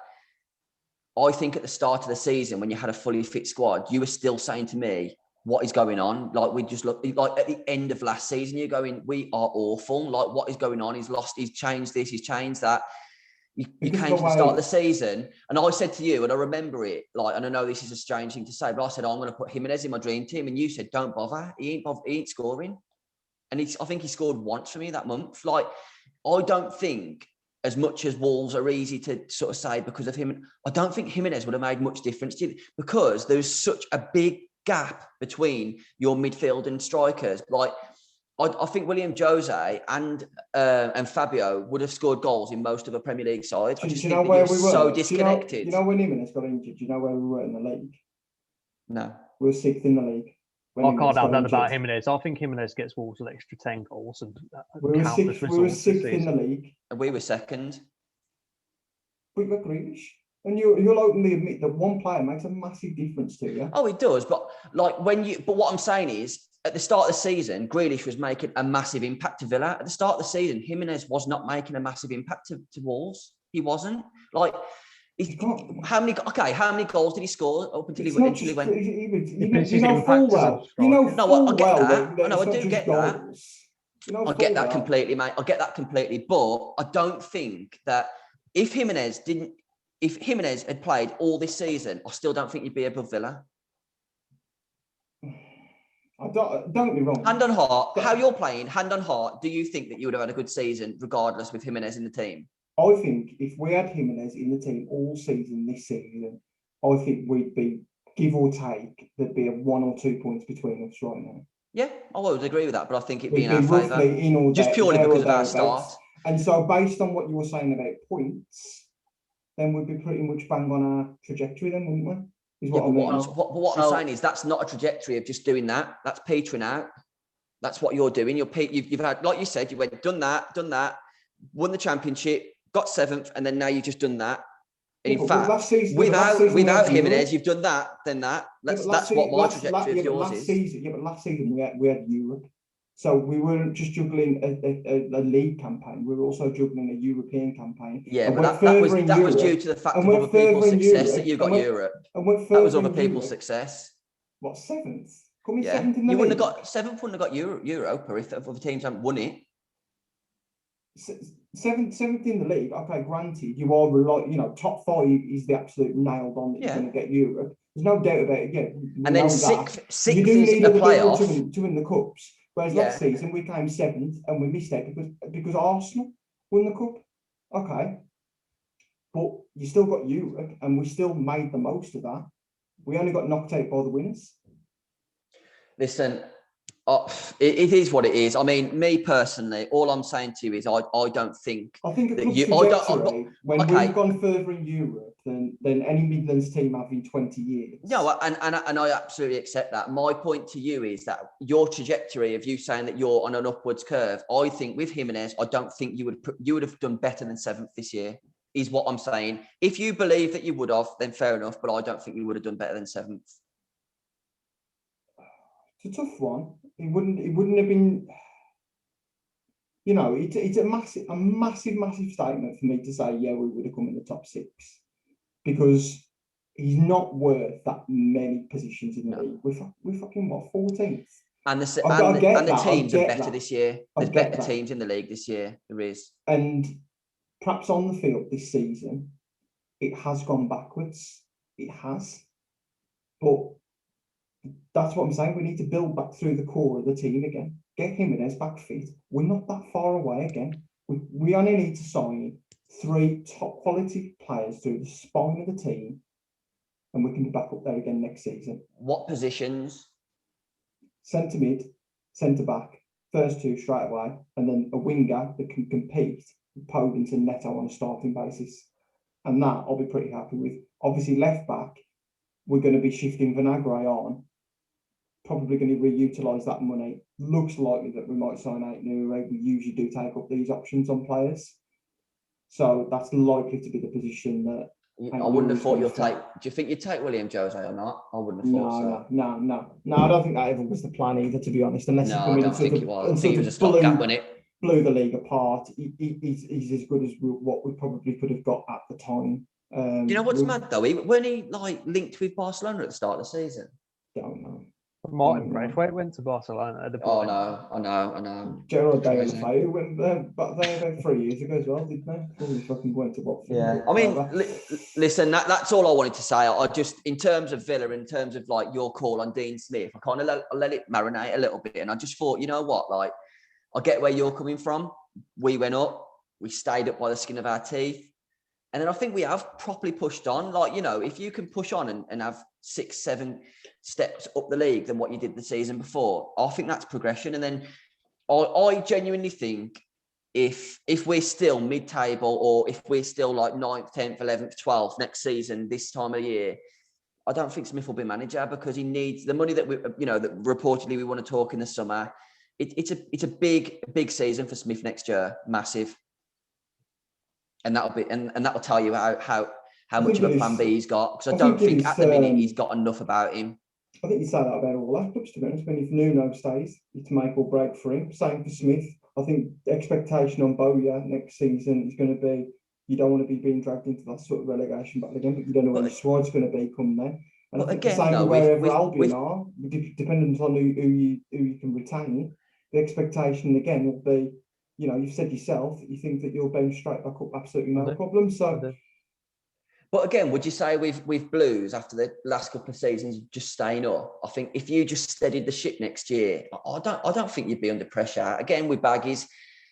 I think at the start of the season, when you had a fully fit squad, you were still saying to me, what is going on? Like, we just look like at the end of last season, you're going, we are awful. Like, what is going on? He's lost, he's changed this, he's changed that. You came to the start of the season, and I said to you, and I remember it, like, and I know this is a strange thing to say, but I said, I'm going to put Jimenez in my dream team, and you said, don't bother. He ain't scoring. And I think he scored once for me that month. Like, I don't think, as much as Wolves are easy to sort of say because of him, I don't think Jimenez would have made much difference to you, because there's such a big gap between your midfield and strikers. Like, I think William Jose and Fabio would have scored goals in most of the Premier League sides. I just think that we were so disconnected. Do you know when Jimenez got injured? Do you know where we were in the league? No. We were 6th in the league. I can't have that about Jimenez. I think Jimenez gets Wolves an extra 10 goals. And we were 6th in the league. And we were 2nd. We were Grealish. And you'll openly admit that one player makes a massive difference to you. Oh, it does. But what I'm saying is, at the start of the season, Grealish was making a massive impact to Villa. At the start of the season, Jimenez was not making a massive impact to Wolves. He wasn't. Like, how many goals did he score up until he went? You know full well. I do get that. I get that completely, mate. I get that completely. But I don't think that if Jimenez had played all this season, I still don't think he'd be above Villa. Don't get me wrong. Hand on heart, how you're playing, hand on heart, do you think that you would have had a good season regardless with Jimenez in the team? I think if we had Jimenez in the team all season this season, I think we'd be, give or take, there'd be a 1 or 2 points between us right now. Yeah, I would agree with that, but I think it'd be in our favour. Just purely because of our start. And so based on what you were saying about points, then we'd be pretty much bang on our trajectory then, wouldn't we? What I'm saying is that's not a trajectory of just doing that. That's petering out. That's what you're doing. You've had, like you said, you went, done that, won the championship, got 7th, and then now you've just done that. In fact, without Jimenez, you've done that, then that. That's what my trajectory of yours is. But last season we had Europe. So we weren't just juggling a league campaign, we were also juggling a European campaign. Yeah, but that was due to the fact of other people's success that you got Europe. That was other people's success. What, 7th? Coming 7th in the league? You wouldn't have got 7th, wouldn't have got Europa if other teams hadn't won it. 7th in the league, okay, granted, you are top 5 is the absolute nailed on that you're going to get Europe. There's no doubt about it. Yeah, and then 6th is the playoff to win the cups. Whereas last season we came 7th and we missed out because Arsenal won the cup. Okay, but you still got Europe, and we still made the most of that. We only got knocked out by the winners. Listen. It is what it is. I mean, me personally, all I'm saying to you is I don't think. I think that when we've gone further in Europe than any Midlands team have in 20 years. No, and I absolutely accept that. My point to you is that your trajectory of you saying that you're on an upwards curve, I think with Jimenez, I don't think you would have done better than 7th this year, is what I'm saying. If you believe that you would have, then fair enough, but I don't think you would have done better than 7th. It's a tough one. It wouldn't have been. It's a massive statement for me to say, yeah, we would have come in the top 6, because he's not worth that many positions in the league. We're fucking what, 14th? And the teams are better this year. There's better teams in the league this year. There is. And perhaps on the field this season, it has gone backwards. It has, but. That's what I'm saying. We need to build back through the core of the team again. Get Jimenez back fit. We're not that far away again. We only need to sign 3 top quality players through the spine of the team, and we can be back up there again next season. What positions? Centre mid, centre back, first 2 straight away, and then a winger that can compete with Podence and Neto on a starting basis. And that I'll be pretty happy with. Obviously, left back, we're going to be shifting Vinagre on. Probably going to reutilise that money. Looks likely that we might sign out Nure. We usually do take up these options on players, so that's likely to be the position that. I wouldn't have thought you'll take. Do you think you'd take William Jose or not? I wouldn't have thought so. No. I don't think that ever was the plan either, to be honest. Unless I don't think it was. I think it was a stopgap, wasn't it? Blew the league apart. He's as good as what we probably could have got at the time. Do you know what's mad though? Weren't he linked with Barcelona at the start of the season? Don't know. Martin Braithwaite went to Barcelona at the point. I know. Gerard Deulofeu went back there about 3 years ago as well, didn't they? Probably fucking went to Watford. Yeah, I mean, listen, that's all I wanted to say. I just, in terms of Villa, in terms of like your call on Dean Smith, I kind of let it marinate a little bit, and I just thought, you know what, like, I get where you're coming from. We went up, we stayed up by the skin of our teeth. And then I think we have properly pushed on. Like, you know, if you can push on and have 6-7 steps up the league than what you did the season before, I think that's progression. And then I genuinely think if we're still mid-table, or if we're still like 9th, 10th, 11th, 12th next season, this time of year, I don't think Smith will be manager, because he needs the money that that reportedly we want to talk in the summer. It's a big season for Smith next year, massive. And that'll be and that'll tell you how much of a plan B he's got, because I don't think at the minute he's got enough about him. I think you say that about all our clubs, to be honest. When if Nuno stays, it's make or break for him. Same for Smith. I think the expectation on Bowyer next season is going to be, you don't want to be being dragged into that sort of relegation battle again, but you don't know what the squad's going to be come then. And I think again, the same wherever Albion are, depending on who you can retain, the expectation again will be, you know, you've said yourself, you think that you'll bounce straight back up, absolutely no problem. So, but again, would you say with Blues, after the last couple of seasons just staying up, I think if you just steadied the ship next year, I don't think you'd be under pressure. Again, with Baggies,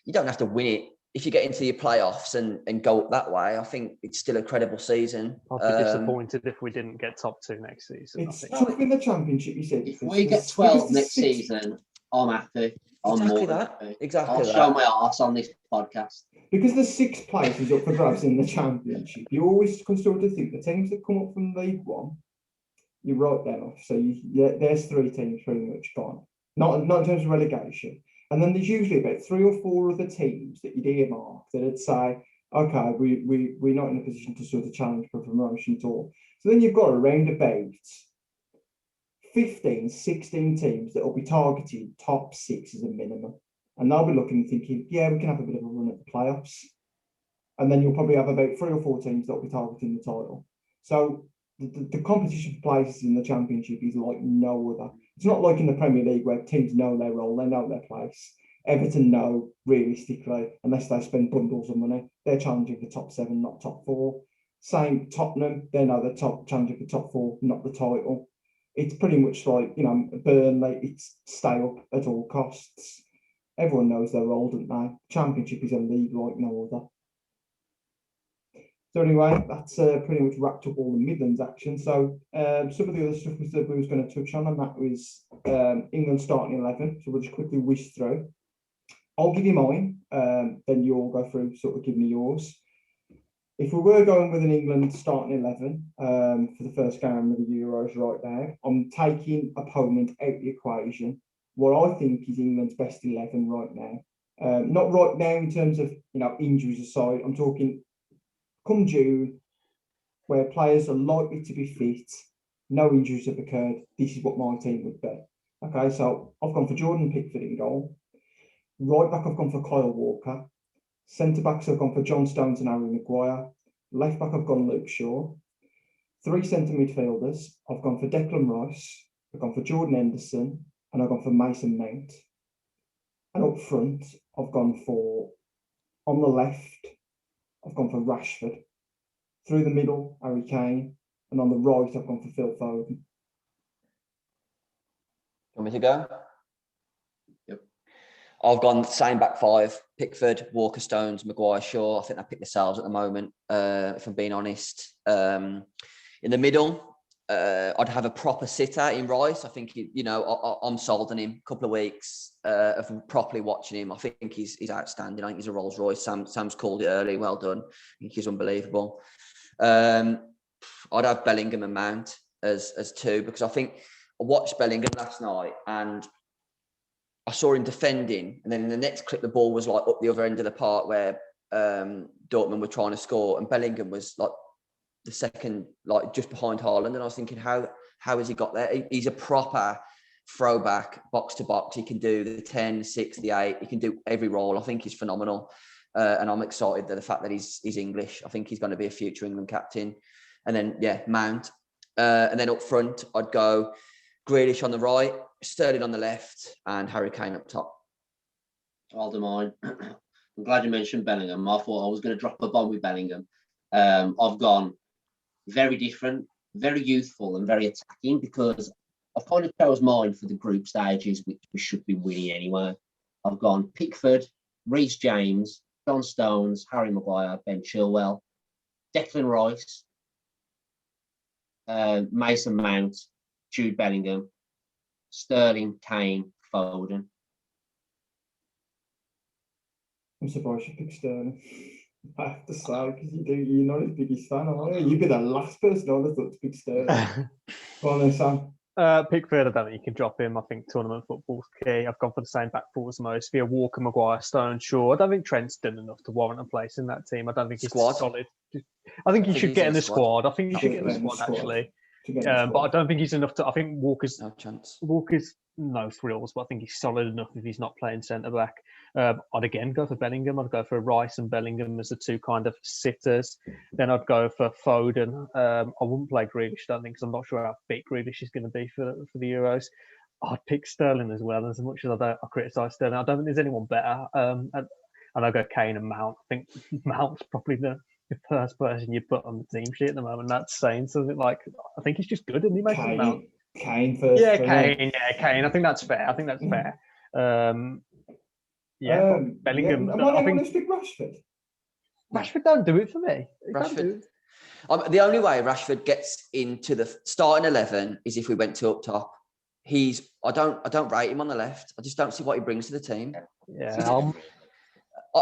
you don't have to win it. If you get into your playoffs and go up that way, I think it's still a credible season. I'd be disappointed if we didn't get top 2 next season. It's tough in the Championship, you said. If we get 12 next season, I'm happy. Exactly I'll show my arse on this podcast. Because the 6th place is up for grabs in the Championship, you always can start to think the teams that come up from League One, you write them off. So there's 3 teams pretty much gone. Not in terms of relegation. And then there's usually about 3 or 4 other teams that you'd earmark that'd say, okay, we're not in a position to sort of challenge for promotion at all. So then you've got around about 15, 16 teams that will be targeted top 6 as a minimum. And they'll be looking and thinking, yeah, we can have a bit of a run at the playoffs. And then you'll probably have about 3 or 4 teams that will be targeting the title. So the competition for places in the Championship is like no other. It's not like in the Premier League where teams know their role, they know their place. Everton know, realistically, unless they spend bundles of money, they're challenging for top 7, not top 4. Same Tottenham, they know they're challenging for top 4, not the title. It's pretty much like, you know, Burnley, it's stay up at all costs. Everyone knows their role, don't they? Championship is a league like no other. So anyway, that's pretty much wrapped up all the Midlands action. So some of the other stuff we said we was going to touch on, and that was England starting 11. So we'll just quickly whiz through. I'll give you mine, then you all go through, sort of give me yours. If we were going with an England starting 11 for the first game of the Euros right now, I'm taking opponent out of the equation. What I think is England's best 11 right now. Not right now in terms of, you know, injuries aside. I'm talking come June, where players are likely to be fit, no injuries have occurred. This is what my team would be. Okay, so I've gone for Jordan Pickford in goal. Right back, I've gone for Kyle Walker. Centre backs, I've gone for John Stones and Harry Maguire. Left back, I've gone Luke Shaw. 3 centre midfielders, I've gone for Declan Rice. I've gone for Jordan Henderson. And I've gone for Mason Mount. And up front, I've gone for, on the left, I've gone for Rashford. Through the middle, Harry Kane. And on the right, I've gone for Phil Foden. Want me to go? Yep. I've gone same back 5. Pickford, Walker, Stones, Maguire, Shaw. I think they pick themselves at the moment, if I'm being honest. In the middle, I'd have a proper sitter in Rice. I think, I'm sold on him. A couple of weeks of properly watching him. I think he's outstanding. I think he's a Rolls Royce. Sam's called it early. Well done. I think he's unbelievable. I'd have Bellingham and Mount as 2, because I think I watched Bellingham last night and I saw him defending, and then in the next clip the ball was like up the other end of the park where Dortmund were trying to score, and Bellingham was like the second, like just behind Haaland, and I was thinking, how has he got there? He's a proper throwback, box to box. He can do the 10, 6, the 8. He can do every role. I think he's phenomenal, and I'm excited that the fact that he's English. I think he's going to be a future England captain. And then Mount, and then up front I'd go Grealish on the right, Sterling on the left, and Harry Kane up top. I'll do mine. I'm glad you mentioned Bellingham. I thought I was going to drop a bomb with Bellingham. I've gone very different, very youthful and very attacking because I've kind of chose mine for the group stages, which we should be winning anyway. I've gone Pickford, Reece James, John Stones, Harry Maguire, Ben Chilwell, Declan Rice, Mason Mount, Jude Bellingham, Sterling, Kane, Foden. I'm surprised you picked Sterling. I have to say, because you're not his biggest fan, are you? You'd be the last person I would have thought to pick Sterling. Go on then, Sam. Pickford, I don't think you can drop him. I think tournament football's key. I've gone for the same back four as most. Via Walker, Maguire, Stone, Shaw. I don't think Trent's done enough to warrant a place in that team. I don't think he's solid. I think he should get in the squad. I think he should get in the squad, actually. But I don't think he's enough to. I think Walker's no chance. Walker's no thrills, but I think he's solid enough if he's not playing centre back. I'd again go for Bellingham. I'd go for Rice and Bellingham as the two kind of sitters. Then I'd go for Foden. I wouldn't play Grealish, I don't think, because I'm not sure how fit Grealish is going to be for the Euros. I'd pick Sterling as well. As much as I criticise Sterling, I don't think there's anyone better. And I'll go Kane and Mount. I think Mount's probably the first person you put on the team sheet at the moment. That's saying something. Like, I think he's just good, and he makes it Mount. Kane first. Yeah, Kane. I think that's fair. Bellingham. Am I going to pick Rashford? Rashford don't do it for me. Rashford. The only way Rashford gets into the starting 11 is if we went to up top. I don't rate him on the left. I just don't see what he brings to the team. Yeah.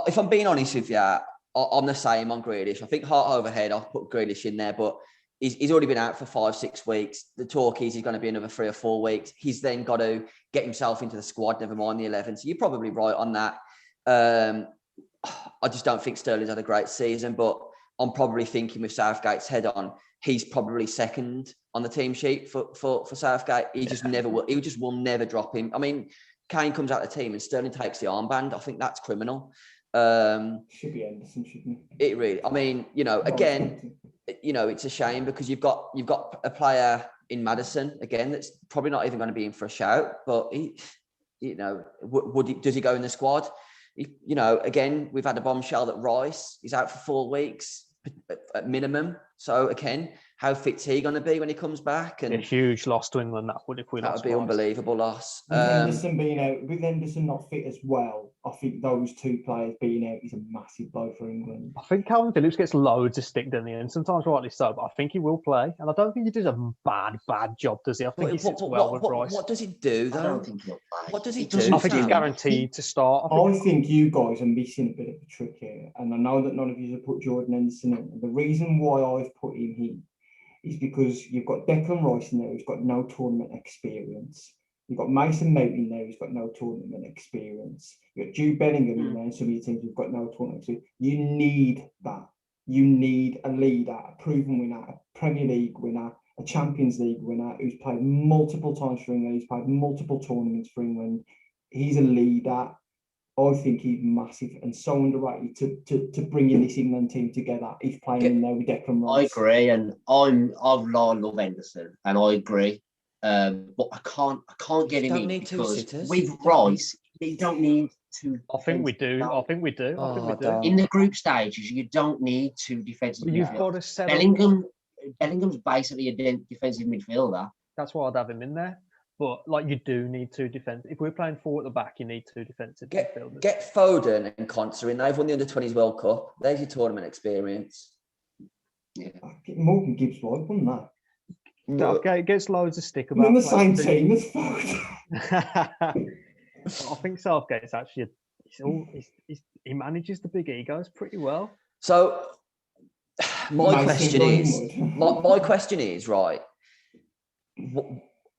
If I'm being honest with you, I'm the same on Grealish. I think heart over head, I'll put Grealish in there, but he's already been out for 5-6 weeks. The talk is he's going to be another 3 or 4 weeks. He's then got to get himself into the squad, never mind the 11. So you're probably right on that. I just don't think Sterling's had a great season, but I'm probably thinking with Southgate's head on, he's probably second on the team sheet for Southgate. He just never will. He just will never drop him. I mean, Kane comes out of the team and Sterling takes the armband. I think that's criminal. Should be Anderson, shouldn't it? It really. I mean, again, it's a shame because you've got a player in Maddison again that's probably not even going to be in for a shout. But he, does he go in the squad? Again, we've had a bombshell that Rice is out for 4 weeks at minimum. So again, how fit's he going to be when he comes back? And a huge loss to England that would be unbelievable loss. With Henderson being out, with Henderson not fit as well, I think those two players being out is a massive blow for England. I think Calvin Phillips gets loads of stick, doesn't he? And sometimes rightly so, but I think he will play. And I don't think he does a bad job, does he? I think he sits well with Rice. What does he do, though? I don't think he'll play. What does he do? I think he's guaranteed to start. I think you guys are missing a bit of a trick here. And I know that none of you have put Jordan Henderson in. And the reason why I've put him in is because you've got Declan Rice in there who's got no tournament experience. You've got Mason Mount in there who's got no tournament experience. You've got Jude Bellingham in there and some of your teams who've got no tournament experience. You need that. You need a leader, a proven winner, a Premier League winner, a Champions League winner who's played multiple times for England, he's played multiple tournaments for England. He's a leader. I think he's massive and so underrated to bringing this England team together. He's playing in there with Declan Rice. I agree, and I love Henderson, and I agree. But I can't get him in because with Rice, you don't need to. I think we do. In the group stages, you don't need two defensive. You've got to set Bellingham's basically a defensive midfielder. That's why I'd have him in there. But you do need two defensive. If we're playing 4 at the back, you need 2 defensive midfielders. Get Foden and Konsa in. They've won the Under-20s World Cup. There's your tournament experience. Yeah, Morgan Gibbs wouldn't that? Southgate gets loads of stick about. On the same team as Foden. I think Southgate's actually he manages the big egos pretty well. So my question is right.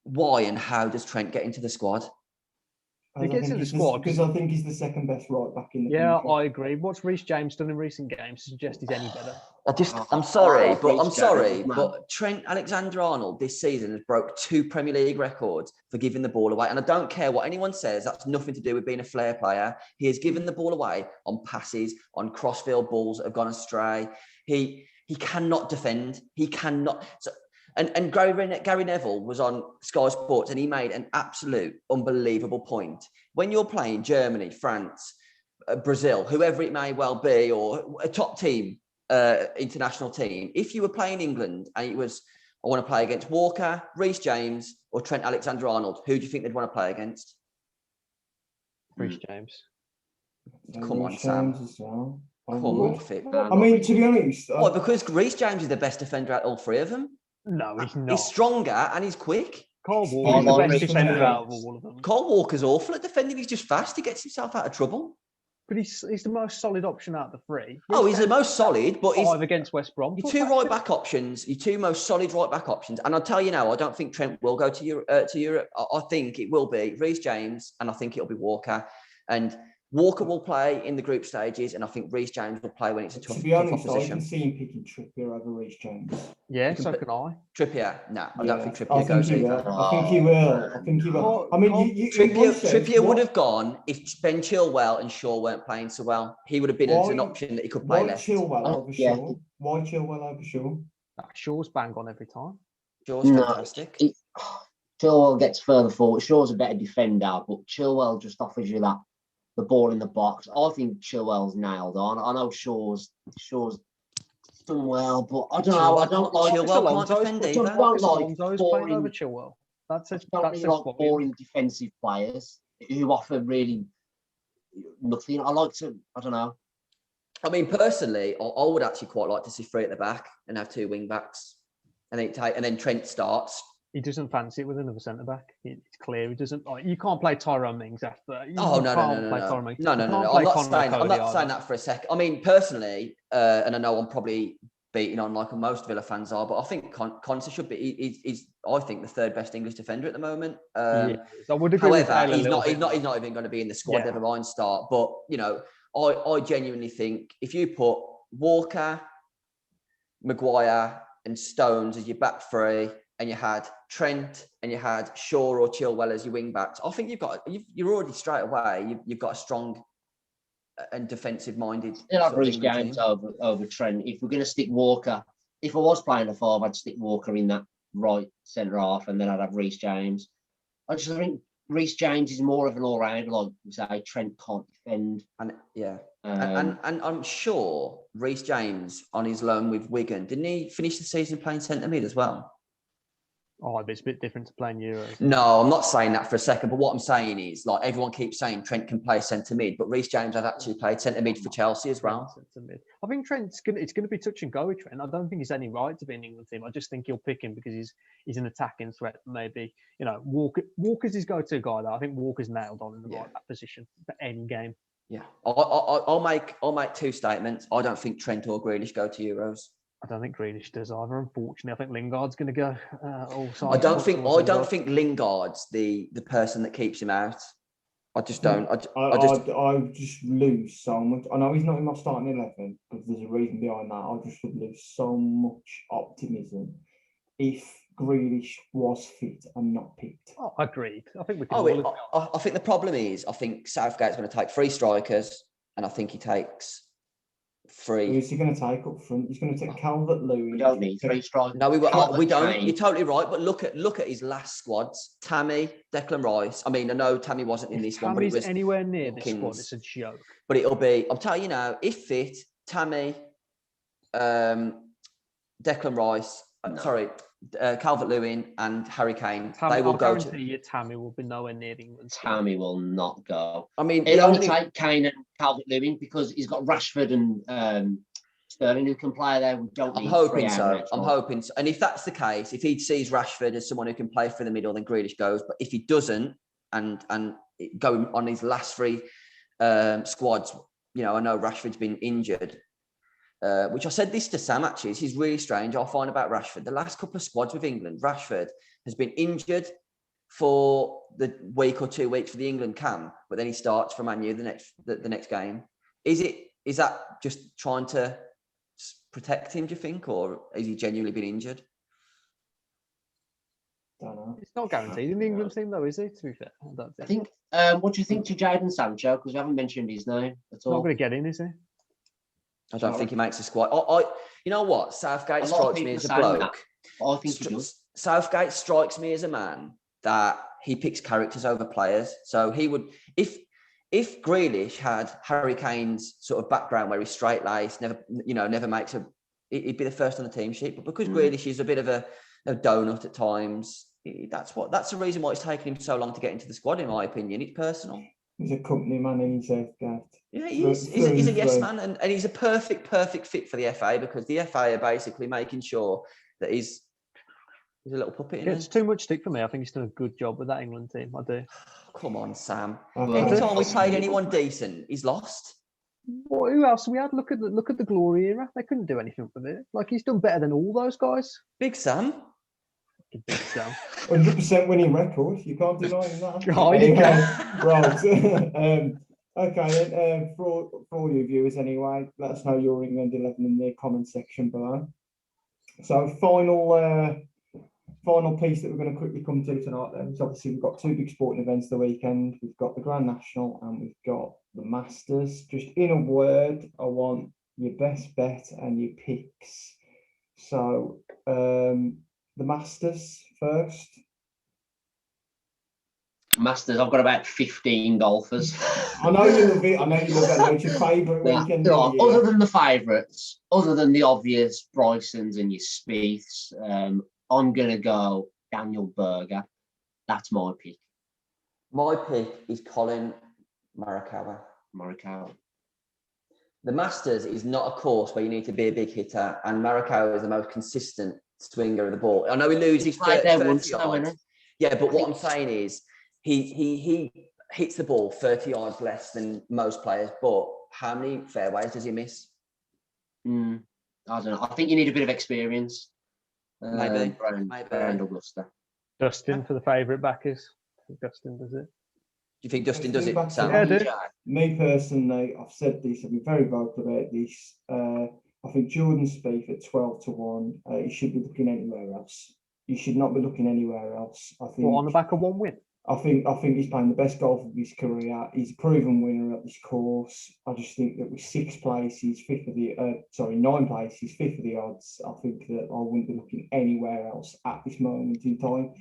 Why and how does Trent get into the squad? He gets in the squad because I think he's the second best right back in the country. I agree. What's Reece James done in recent games to suggest he's any better? I'm sorry, but Trent Alexander-Arnold this season has broke 2 Premier League records for giving the ball away. And I don't care what anyone says, that's nothing to do with being a flair player. He has given the ball away on passes, on crossfield balls that have gone astray. He cannot defend. He cannot. So, And Gary Neville was on Sky Sports and he made an absolute unbelievable point. When you're playing Germany, France, Brazil, whoever it may well be, or a top team, international team, if you were playing England and it was, I want to play against Walker, Reece James, or Trent Alexander-Arnold, who do you think they'd want to play against? Reece James. Come on, Sam. Well. Come on, fit, man. I mean, to be honest. Why? Because Reece James is the best defender out of all three of them. No, he's not. He's stronger and he's quick. Kyle Walker's the best defender out of all of them. Kyle Walker's awful at defending. He's just fast. He gets himself out of trouble. But he's the most solid option out of the three. Oh, he's the most solid, but he's 5 against West Brom. Your two right back options, your two most solid right back options. And I'll tell you now, I don't think Trent will go to Europe. I think it will be Reece James, and I think it'll be Walker. And Walker will play in the group stages, and I think Reece James will play when it's a tough, to be honest, tough I position. can see him picking Trippier over Reece James. Yeah, so can I. Trippier? No, I don't think Trippier goes either. I think he will. I think he will. I mean, Trippier would have gone if Ben Chilwell and Shaw weren't playing so well. He would have been an option that he could play left. Chilwell over Shaw? Why Chilwell over Shaw? Shaw's bang on every time. Shaw's fantastic. Chilwell gets further forward. Shaw's a better defender, but Chilwell just offers you that. The ball in the box. I think Chilwell's nailed on. I know Shaw's done well, but I don't know. I don't like Chilwell. I don't like boring over Chilwell. That's boring defensive players who offer really nothing. I don't know. I mean, personally, I would actually quite like to see 3 at the back and have 2 wing backs, and then Trent starts. He doesn't fancy it with another centre back. It's clear he doesn't. You can't play Tyrone Mings after. No. I'm not saying that for a second. I mean, personally, and I know I'm probably beating on like most Villa fans are, but I think Konsa should be. He's I think the 3rd best English defender at the moment. I would agree. However, he's not even going to be in the squad. Never mind start. But you know, I genuinely think if you put Walker, Maguire, and Stones as your back 3. And you had Trent and you had Shaw or Chilwell as your wing backs, I think you're already straight away. You've got a strong and defensive minded. Still have Reece James over Trent. If we're going to stick Walker, if I was playing a 5, I'd stick Walker in that right centre half, and then I'd have Reece James. I just think Reece James is more of an all rounder. Like we say, Trent can't defend. And and I'm sure Reece James on his loan with Wigan, didn't he finish the season playing centre mid as well? Oh, but it's a bit different to playing Euros. No, I'm not saying that for a second. But what I'm saying is, like, everyone keeps saying Trent can play centre mid, but Reece James has actually played centre mid for Chelsea as well. I think it's going to be touch and go with Trent. I don't think he's any right to be in the England team. I just think he'll pick him because he's an attacking threat. Maybe Walker's his go-to guy. Though I think Walker's nailed on in the right position for any game. Yeah, I'll make 2 statements. I don't think Trent or Grealish go to Euros. I don't think Grealish does either. Unfortunately, I think Lingard's going to go. I don't think Lingard's the person that keeps him out. I just don't. I just lose so much. I know he's not in my starting 11 because there's a reason behind that. I just would lose so much optimism if Grealish was fit and not picked. Oh, agreed. I think we can. I think the problem is, I think Southgate's going to take 3 strikers, and I think he takes 3. Who's he going to take up front? He's going to take Calvert-Lewin. We don't need 3 strikers. No, we don't. You're totally right. But look at his last squads: Tammy, Declan Rice. I mean, I know Tammy wasn't in this one, but it was anywhere near this squad. It's a joke. But it'll be. I'm telling you now, if fit, Tammy, Declan Rice. Calvert-Lewin and Harry Kane. They will go to. You, Tammy will be nowhere near England. Tammy will not go. I mean, it'll only take Kane and Calvert-Lewin because he's got Rashford and Sterling who can play there. We don't. I'm hoping so. And if that's the case, if he sees Rashford as someone who can play through the middle, then Grealish goes. But if he doesn't, and go on his last 3 squads, I know Rashford's been injured. Which I said this to Sam actually. This is really strange. I find about Rashford. The last couple of squads with England, Rashford has been injured for the week or 2 weeks for the England camp, but then he starts for Man U the next game. Is that just trying to protect him? Do you think, or has he genuinely been injured? Don't know. It's not guaranteed in the England team, though, is it? To be fair, I think. What do you think to Jadon Sancho? Because we haven't mentioned his name at all. Not going to get in, is he? I don't think he makes a squad. You know what? Southgate strikes me as a bloke. I think he does. Southgate strikes me as a man that he picks characters over players. So he would, if Grealish had Harry Kane's sort of background where he's straight-laced, never makes he'd be the first on the team sheet. But because Grealish is a bit of a donut at times, that's the reason why it's taken him so long to get into the squad, in my opinion. It's personal. He's a company man and he's Southgate. Yeah, he is. He's a yes man, and he's a perfect fit for the FA, because the FA are basically making sure that he's a little puppet. It's too much stick for me. I think he's done a good job with that England team. I do. Come on, Sam. Okay. Every time we played anyone decent, he's lost. Well, who else we had? Look at the glory era. They couldn't do anything with it. Like, he's done better than all those guys. Big Sam. Big Sam. 100% winning record. You can't deny that. Oh, you can. Right. Okay, then, for all you viewers anyway, let us know your England 11 in the comment section below. So final piece that we're going to quickly come to tonight then is obviously we've got two big sporting events the weekend. We've got the Grand National and we've got the Masters. Just in a word, I want your best bet and your picks. So the Masters first. Masters, I've got about 15 golfers. I know you love it. What's your favourite weekend? Other than the favourites, other than the obvious Brysons and your Spieths, I'm going to go Daniel Berger. That's my pick. My pick is Colin Morikawa. The Masters is not a course where you need to be a big hitter, and Morikawa is the most consistent swinger of the ball. I know he loses 30 yards. Yeah, but what I'm saying is he hits the ball 30 yards less than most players, but how many fairways does he miss? I don't know. I think you need a bit of experience. Maybe. Around Augusta. Dustin for the favourite backers. I think Dustin does it. Do you think Dustin does it, Sam? Yeah, I do. Me personally, I've said this, I've been very vocal about this. I think Jordan Spieth at 12-1, he should be looking anywhere else. He should not be looking anywhere else. I think. On the back of one win? I think he's playing the best golf of his career. He's a proven winner at this course. I just think that with 9 places, fifth of the odds, I think that I wouldn't be looking anywhere else at this moment in time.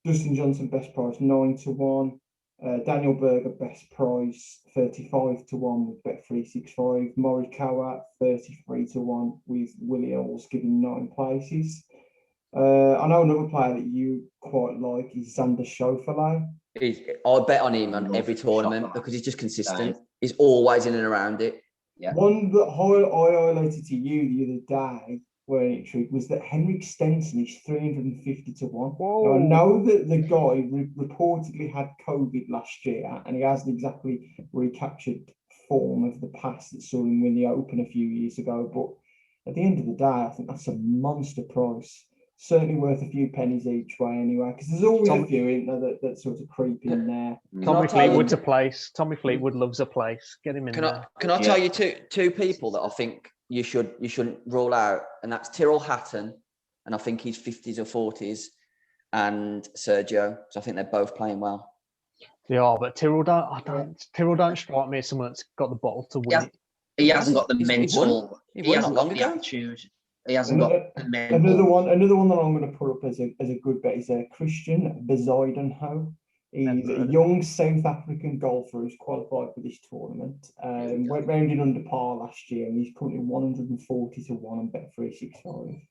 Dustin Johnson, best price, 9-1. Daniel Berger, best price, 35-1 with Bet365. Morikawa, 33-1 with Willie Ells giving 9 places. I know another player that you quite like is Xander Schauffele. I bet on him on every tournament because he's just consistent. He's always in and around it. Yeah. One that I highlighted to you the other day, where it was that Henrik Stenson is 350-1. Now, I know that the guy reportedly had COVID last year, and he hasn't exactly recaptured form of the past that saw him win the Open a few years ago. But at the end of the day, I think that's a monster price. Certainly worth a few pennies each way anyway, because there's always a few in there that sort of creep in there. Tommy Fleetwood's a place. Tommy Fleetwood loves a place. Get him in there. Can I tell you two people that I think you shouldn't rule out, and that's Tyrrell Hatton, and I think he's 50s or 40s, and Sergio. So I think they're both playing well. They are, but Tyrrell don't strike me as someone that's got the bottle to win it. He hasn't got the mental. He hasn't got the attitude. He hasn't got another one that I'm going to put up as a good bet is Christian Bezuidenhout. He's a young South African golfer who's qualified for this tournament. Went round in under par last year, and he's currently 140-1 on Bet365.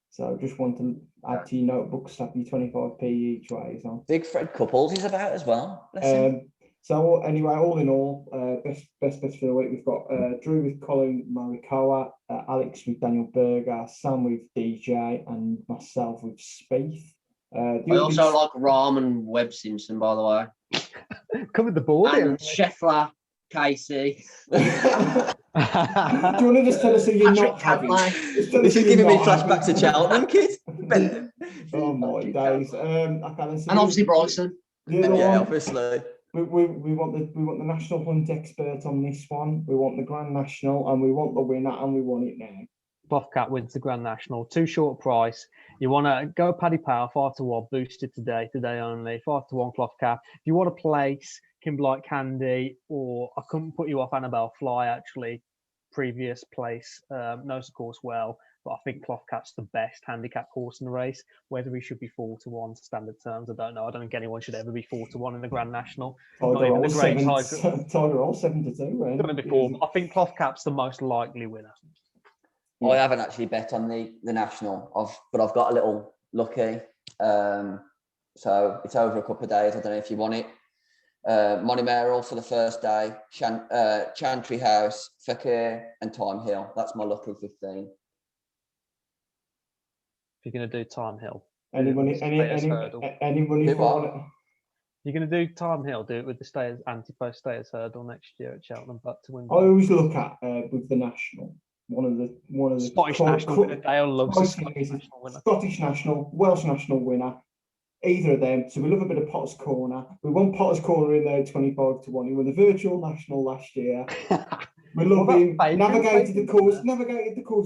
So just want to add to your notebook, slap you 25p each way. So. Big Fred Couples is about as well. So anyway, all in all, best bets for the week. We've got Drew with Colin Morikawa, Alex with Daniel Berger, Sam with DJ, and myself with Spieth. I also like Rahm and Webb Simpson, by the way. Covered the board here. Scheffler, Casey. Do you want to just tell us who you're not having? This is giving me flashbacks to Cheltenham, kid. Oh my days. And obviously Bryson. Yeah, obviously. We want the national hunt expert on this one. We want the Grand National, and we want the winner, and we want it now. Cloth Cap wins the Grand National. Too short price. You want to go Paddy Power 5-1 boosted today only 5-1 Cloth Cap. If you want to place Kimberlite Candy, or I couldn't put you off Annabelle Fly actually, previous place, knows the course well, but I think Clothcap's the best handicap horse in the race. Whether he should be 4-1 standard terms, I don't know. I don't think anyone should ever be 4-1 in the Grand National. Tiger Roll 7-2. Done it before. I think Clothcap's the most likely winner. Yeah. I haven't actually bet on the National, but I've got a little lucky. So it's over a couple of days. I don't know if you want it. Monimeril for the first day, Chantry House, Fakir, and Time Hill. That's my lucky 15. If you're going to do Time Hill, anybody for it? You're going to do Time Hill, do it with the stayers, anti-post stayers hurdle next year at Cheltenham, but to win. I always look at with the National. One of the Scottish National winner. Dale loves Scottish National winner. Scottish National, Welsh National winner. Either of them. So we love a bit of Potter's Corner. We won Potter's Corner in there 25-1. He won the virtual national last year. We love him. Navigated the course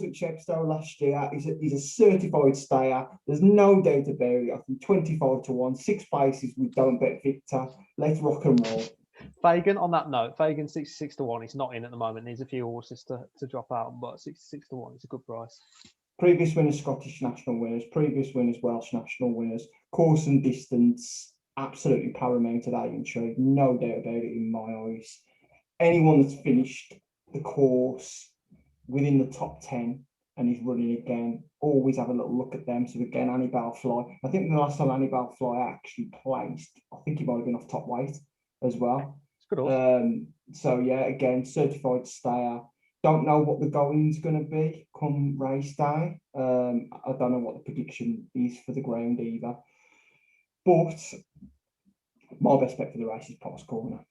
at Chepstow last year. He's a certified stayer. There's no doubt about it. I think 25-1, 6 places. We don't bet Victor. Let's rock and roll. Fagan, on that note, Fagan 66-1. He's not in at the moment. Needs a few horses to drop out, but 66-1 is a good price. Previous winners, Scottish National winners. Previous winners, Welsh National winners. Course and distance, absolutely paramount at Aintree. No doubt about it in my eyes. Anyone that's finished the course within the top 10 and is running again, always have a little look at them. So again, Annibale Fly. I think the last time Annibale Fly actually placed, I think he might have been off top weight as well. It's good. So yeah, again, certified stayer. Don't know what the going's going to be come race day. I don't know what the prediction is for the ground either. But my best bet for the race is Potter's Corner,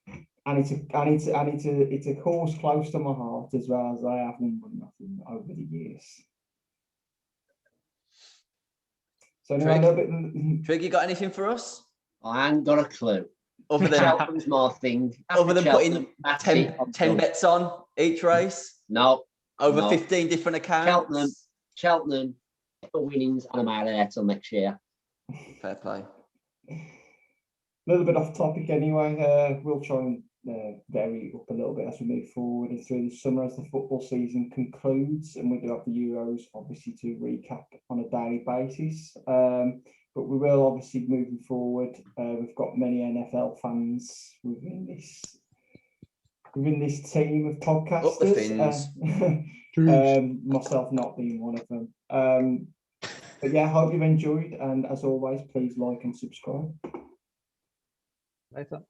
and it's a course close to my heart as well, as I have won nothing over the years. So anyway, a little bit. Trig, you got anything for us? I ain't got a clue. Other than Cheltenham's my thing. Other than putting 10 bets on each race? No. Over 15 different accounts? Cheltenham for winnings, and I'm out of there till next year. Fair play. A little bit off topic anyway. We'll try and vary up a little bit as we move forward and through the summer as the football season concludes, and we do have the Euros obviously to recap on a daily basis. But we will obviously moving forward. We've got many NFL fans within this team of podcasters. Up the fins. Myself not being one of them. But yeah, hope you've enjoyed, and as always, please like and subscribe. Later.